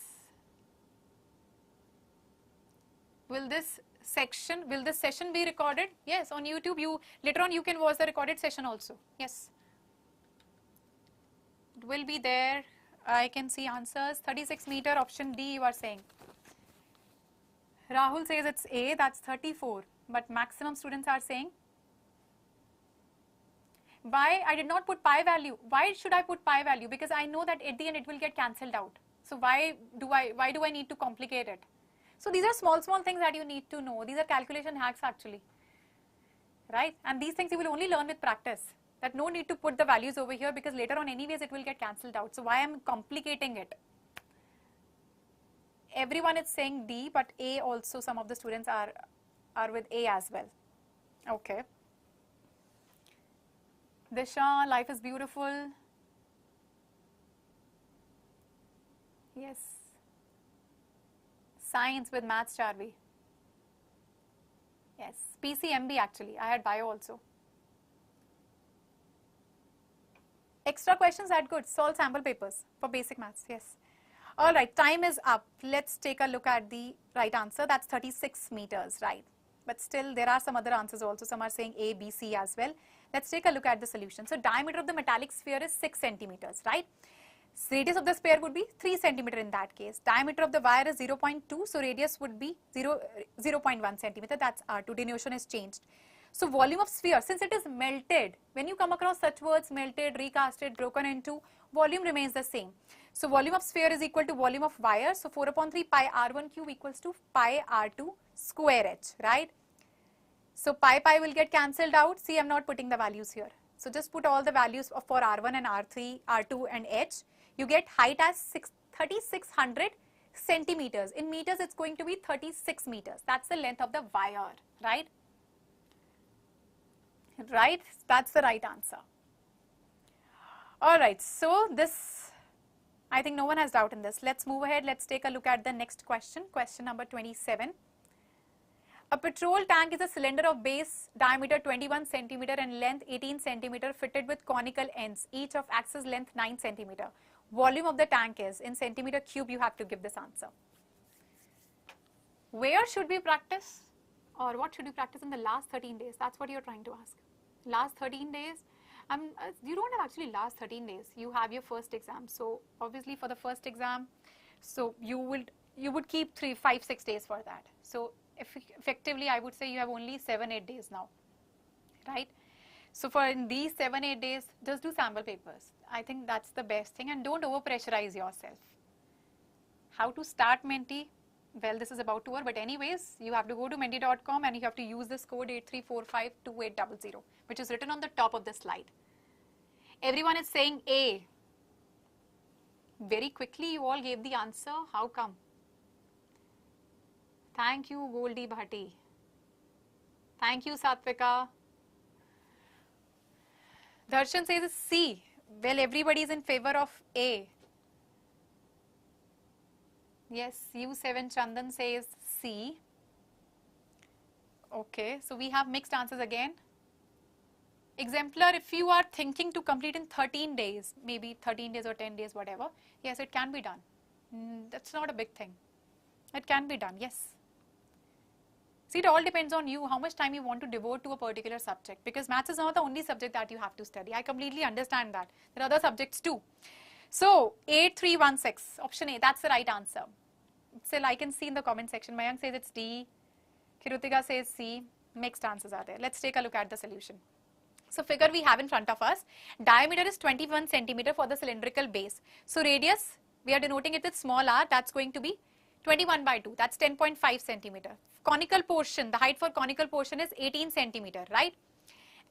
Speaker 1: Will this session be recorded? Yes, on YouTube. Later on you can watch the recorded session also. Yes. It will be there. I can see answers. 36 meter, option D you are saying. Rahul says it's A, that's 34. But maximum students are saying. Why I did not put pi value? Why should I put pi value? Because I know that at the end it will get cancelled out. So why do I need to complicate it? So these are small things that you need to know. These are calculation hacks actually, right? And these things you will only learn with practice. That no need to put the values over here because later on anyways it will get cancelled out. So why I'm complicating it? Everyone is saying D, but A also, some of the students are with A as well. Okay. Disha, life is beautiful. Yes. Science with maths, Charvi. Yes. PCMB actually. I had bio also. Extra questions are good. Solve sample papers for basic maths. Yes. Alright, time is up. Let's take a look at the right answer. That's 36 meters, right? But still there are some other answers also. Some are saying A, B, C as well. Let's take a look at the solution. So diameter of the metallic sphere is 6 centimeters, right? Radius of the sphere would be 3 centimeter in that case. Diameter of the wire is 0.2, so radius would be 0.1 centimeter. That's R2. Denotation is changed. So volume of sphere, since it is melted, when you come across such words, melted, recasted, broken into, volume remains the same. So volume of sphere is equal to volume of wire. So 4 upon 3 pi r1 cube equals to pi r2 square h, right? So pi will get cancelled out. See, I'm not putting the values here. So just put all the values for r1 and r3, r2 and h. You get height as 3600 centimeters. In meters, it's going to be 36 meters. That's the length of the wire, right? Right? That's the right answer. Alright, so this, I think no one has doubt in this. Let's move ahead. Let's take a look at the next question. Question number 27. A petrol tank is a cylinder of base diameter 21 centimeter and length 18 centimeter fitted with conical ends, each of axis length 9 centimeter. Volume of the tank is in centimeter cube. You have to give this answer. Where should we practice, or what should we practice in the last 13 days? That's what you're trying to ask. Last 13 days, you don't have actually last 13 days. You have your first exam. So obviously for the first exam, so you would keep 3, 5, 6 days for that. So effectively, I would say you have only 7, 8 days now, right? So for in these 7, 8 days, just do sample papers. I think that's the best thing, and don't over pressurize yourself. How to start Menti? Well, this is about to over, but anyways, you have to go to menti.com and you have to use this code 83452800, which is written on the top of the slide. Everyone is saying A. Very quickly, you all gave the answer. How come? Thank you, Goldie Bhatti. Thank you, Satvika. Darshan says C. Well, everybody is in favor of A. Yes, U7 Chandan says C. Okay, so we have mixed answers again. Exemplar, if you are thinking to complete in 13 days, maybe 13 days or 10 days, whatever, yes, it can be done. That's not a big thing. It can be done, yes. See, it all depends on you, how much time you want to devote to a particular subject, because maths is not the only subject that you have to study. I completely understand that. There are other subjects too. So, 8316, option A, that's the right answer. Still, I can see in the comment section, Mayank says it's D, Kirutika says C, mixed answers are there. Let's take a look at the solution. So, figure we have in front of us, diameter is 21 centimeter for the cylindrical base. So, radius, we are denoting it with small r, that's going to be 21 by 2, that's 10.5 centimeter. Conical portion, the height for conical portion is 18 centimeter, right?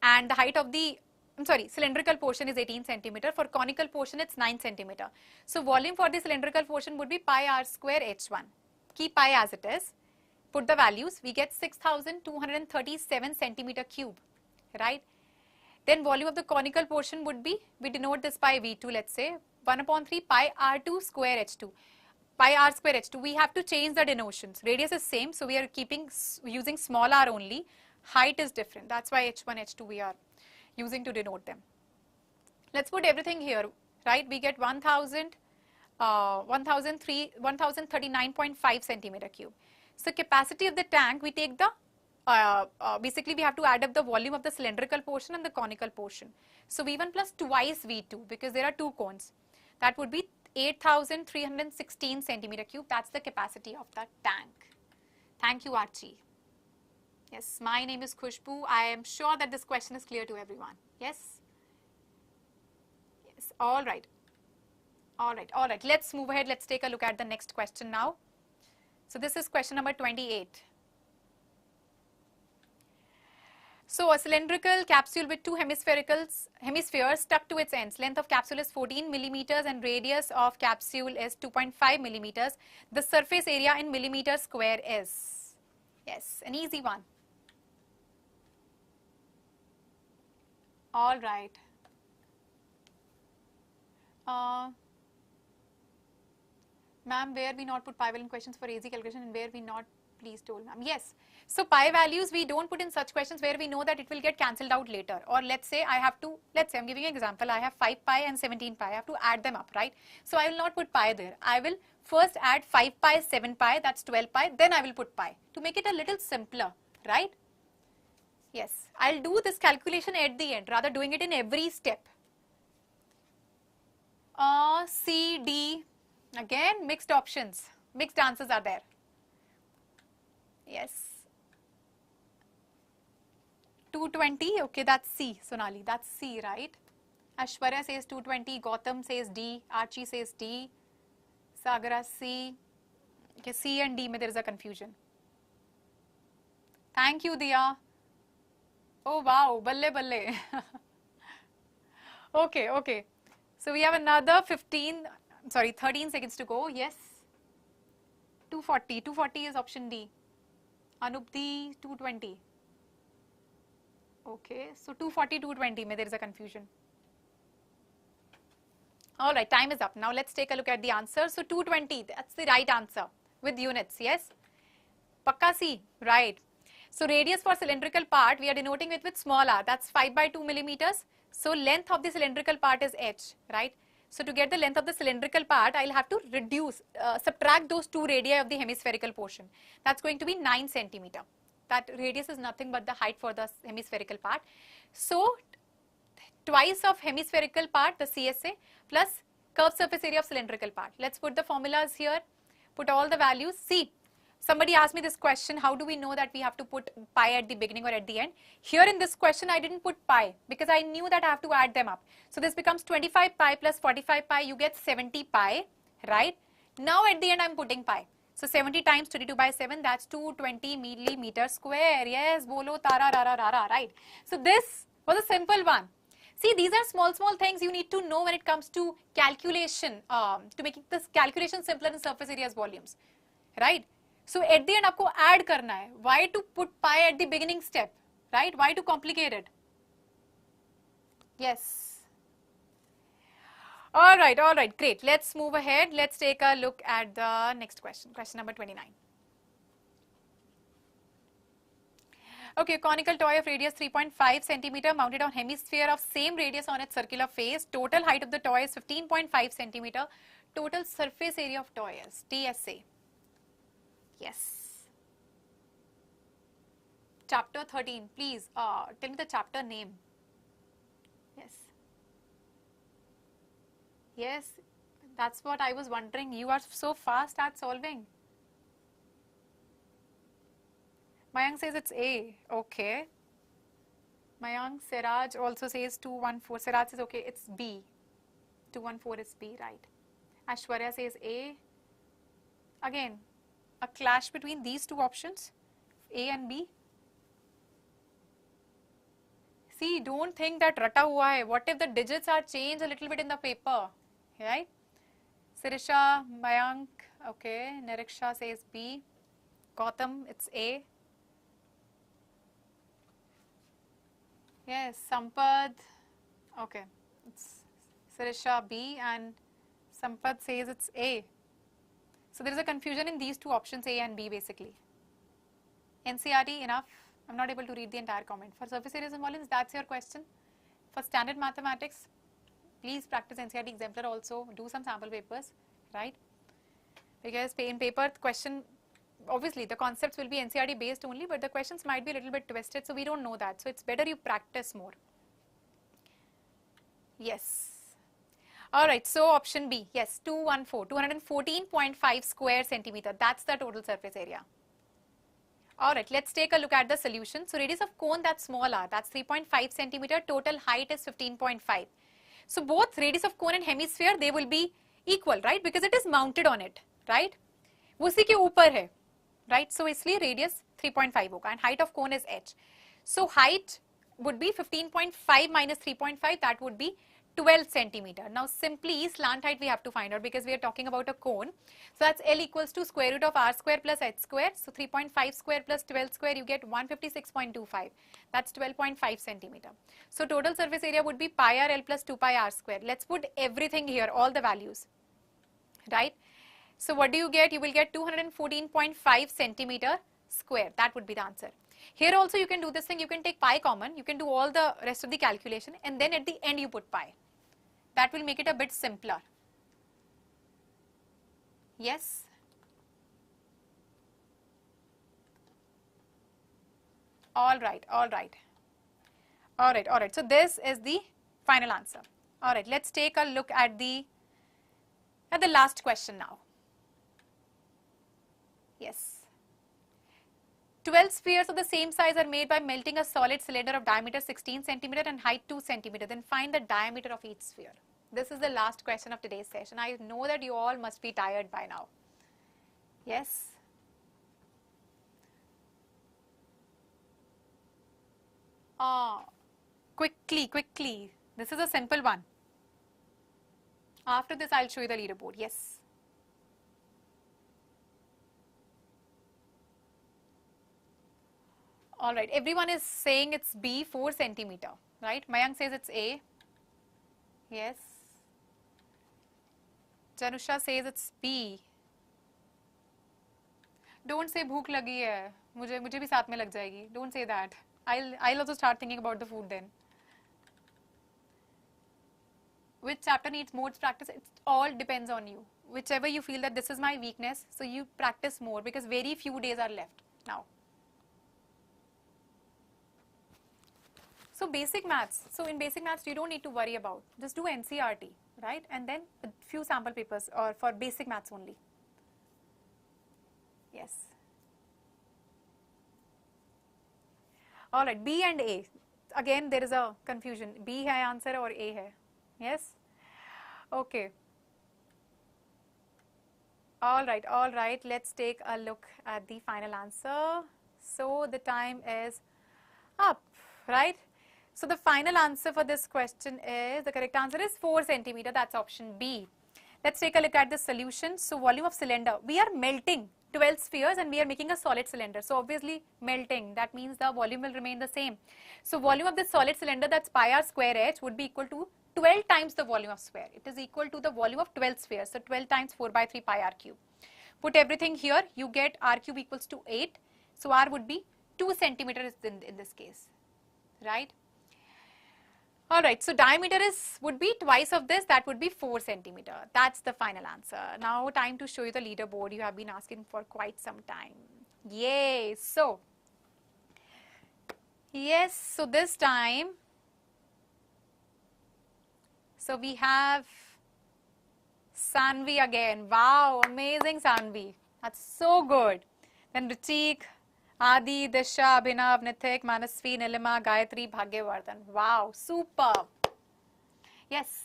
Speaker 1: And the height of the, cylindrical portion is 18 centimeter. For conical portion, it's 9 centimeter. So volume for the cylindrical portion would be pi r square h1. Keep pi as it is. Put the values. We get 6,237 centimeter cube, right? Then volume of the conical portion would be, we denote this by V2, let's say, 1 upon 3 pi r2 square h2. Pi r square h2. We have to change the denotions. Radius is same, so we are using small r only. Height is different. That's why h1, h2 we are using to denote them. Let's put everything here, right? We get 1039.5 centimeter cube. So capacity of the tank, we take the, basically we have to add up the volume of the cylindrical portion and the conical portion. So V1 plus twice V2, because there are two cones. That would be 8,316 centimeter cube. That's the capacity of the tank. Thank you, Archie. Yes, my name is Khushbu. I am sure that this question is clear to everyone. Yes? Yes, all right. All right, all right. Let's move ahead. Let's take a look at the next question now. So this is question number 28. So a cylindrical capsule with two hemispheres stuck to its ends. Length of capsule is 14 millimeters and radius of capsule is 2.5 millimeters. The surface area in millimeter square is, yes, an easy one. All right. Ma'am, where we not put pi value in questions for easy calculation and where we not, please told ma'am. Yes. So pi values we don't put in such questions where we know that it will get cancelled out later. Or let's say I have to, I'm giving an example, I have 5 pi and 17 pi, I have to add them up, right? So I will not put pi there. I will first add 5 pi, 7 pi, that's 12 pi, then I will put pi to make it a little simpler, right? Yes, I'll do this calculation at the end, rather doing it in every step. C, D, again mixed options, mixed answers are there. Yes. 220, okay, that's C, Sonali, that's C, right? Ashwarya says 220, Gautam says D, Archie says D, Sagara C. Okay, C and D, there is a confusion. Thank you, Diya. Oh wow, balle balle. Okay, okay. So we have another 13 seconds to go. Yes. 240. 240 is option D. Anupdi 220. Okay, so 240, 220, there is a confusion. All right, time is up. Now let's take a look at the answer. So 220, that's the right answer with units, yes? Pakka C, right. So radius for cylindrical part, we are denoting it with small r, that's 5 by 2 millimeters. So length of the cylindrical part is h, right? So to get the length of the cylindrical part, I'll have to subtract those two radii of the hemispherical portion. That's going to be 9 centimeter. That radius is nothing but the height for the hemispherical part. So twice of hemispherical part, the CSA, plus curved surface area of cylindrical part. Let's put the formulas here, put all the values. See, somebody asked me this question, how do we know that we have to put pi at the beginning or at the end? Here in this question, I didn't put pi because I knew that I have to add them up. So this becomes 25 pi plus 45 pi, you get 70 pi, right? Now at the end, I'm putting pi. So 70 times 22 by 7, that's 220 millimeter square. Yes, bolo tara rara rara, right? So this was a simple one. See, these are small things you need to know when it comes to calculation, to make this calculation simpler in surface areas volumes, right? So at the end, आपको add करना है. Why to put pi at the beginning step, right? Why to complicate it? Yes. All right, great. Let's move ahead. Let's take a look at the next question, question number 29. Okay, conical toy of radius 3.5 centimeter mounted on hemisphere of same radius on its circular face. Total height of the toy is 15.5 centimeter. Total surface area of toy is TSA. Yes. Chapter 13, please tell me the chapter name. Yes. Yes, that's what I was wondering. You are so fast at solving. Mayank says it's A. Okay. Mayank, Siraj also says 214. Siraj says okay, it's B. 214 is B, right. Ashwarya says A. Again, a clash between these two options, A and B. See, don't think that rata hua hai. What if the digits are changed a little bit in the paper, right? Sirisha, Mayank, okay. Niriksha says B. Gautam, it's A. Yes, Sampad, okay. It's Sirisha B and Sampad says it's A. So there is a confusion in these two options, A and B basically. NCRT, enough. I'm not able to read the entire comment. For surface areas and volumes, that's your question. For standard mathematics, please practice NCRT exemplar also. Do some sample papers, right? Because in paper, the question, obviously the concepts will be NCRT based only, but the questions might be a little bit twisted, so we don't know that. So it's better you practice more. Yes. Alright, so option B, yes, 214.5 square centimeter. That's the total surface area. Alright, let's take a look at the solution. So radius of cone, that's small r, that's 3.5 centimeter. Total height is 15.5. So both radius of cone and hemisphere, they will be equal, right? Because it is mounted on it, right? वो उसी के ऊपर है, right? So इसलिए radius 3.5 होगा and height of cone is h. So height would be 15.5 minus 3.5, that would be 12 centimeter. Now simply slant height we have to find out because we are talking about a cone. So that's L equals to square root of r square plus h square. So 3.5 square plus 12 square, you get 156.25. That's 12.5 centimeter. So total surface area would be pi r L plus 2 pi r square. Let's put everything here, all the values, right? So what do you get? You will get 214.5 centimeter square. That would be the answer. Here also you can do this thing. You can take pi common. You can do all the rest of the calculation and then at the end you put pi. That will make it a bit simpler. Yes? Alright. So this is the final answer. Alright, let's take a look at the last question now. Yes. 12 spheres of the same size are made by melting a solid cylinder of diameter 16 centimeter and height 2 centimeter. Then find the diameter of each sphere. This is the last question of today's session. I know that you all must be tired by now. Yes? Quickly. This is a simple one. After this, I'll show you the leaderboard. Yes. All right. Everyone is saying it's B, 4 centimeter. Right? Mayank says it's A. Yes. Janusha says it's B. Don't say bhook lagi hai. मुझे भी साथ में लग जाएगी. Don't say that. I'll also start thinking about the food then. Which chapter needs more practice? It all depends on you. Whichever you feel that this is my weakness, so you practice more because very few days are left now. So basic maths. So in basic maths, you don't need to worry about. Just do NCERT, right? And then a few sample papers or for basic maths only. Yes. All right, B and A. Again, there is a confusion. B hai answer or A hai? Yes? Okay. All right. Let's take a look at the final answer. So the time is up, right? So the final answer for this question is, the correct answer is 4 centimeter. That's option B. Let's take a look at the solution. So volume of cylinder. We are melting 12 spheres and we are making a solid cylinder. So obviously melting, that means the volume will remain the same. So volume of this solid cylinder, that's pi r square h, would be equal to 12 times the volume of sphere. It is equal to the volume of 12 spheres. So 12 times 4 by 3 pi r cube. Put everything here, you get r cube equals to 8. So r would be 2 centimeters in this case, right? All right, so diameter would be twice of this, that would be 4 centimeter. That's the final answer. Now time to show you the leaderboard you have been asking for quite some time. Yay! So, yes, so this time, so we have Sanvi again. Wow, amazing Sanvi. That's so good. Then Ruchik, Adi, Disha, Abhinav, Nithik, Manasvi, Nilima, Gayatri, Bhagyavardhan. Wow, superb. Yes,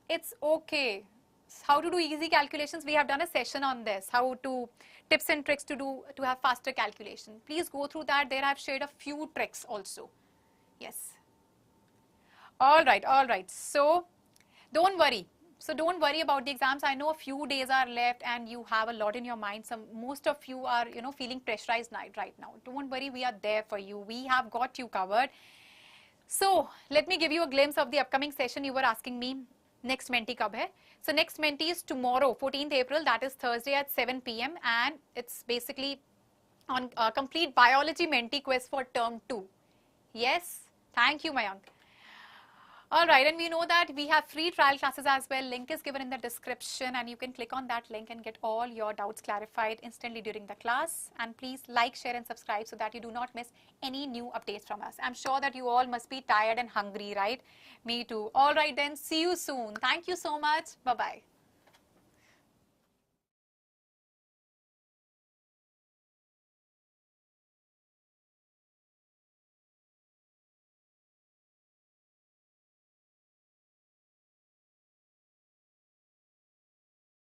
Speaker 1: it's okay. How to do easy calculations? We have done a session on this. How to, tips and tricks to have faster calculation. Please go through that. There I have shared a few tricks also. Yes. All right. So, don't worry. So don't worry about the exams. I know a few days are left and you have a lot in your mind. Most of you are, feeling pressurized right now. Don't worry, we are there for you. We have got you covered. So let me give you a glimpse of the upcoming session. You were asking me next Menti kab hai. So next Menti is tomorrow, 14th April. That is Thursday at 7 p.m. and it's basically on complete biology Menti quiz for term 2. Yes, thank you, Mayank. Alright, and we know that we have free trial classes as well. Link is given in the description and you can click on that link and get all your doubts clarified instantly during the class. And please like, share and subscribe so that you do not miss any new updates from us. I'm sure that you all must be tired and hungry, right? Me too. Alright then, see you soon. Thank you so much. Bye-bye.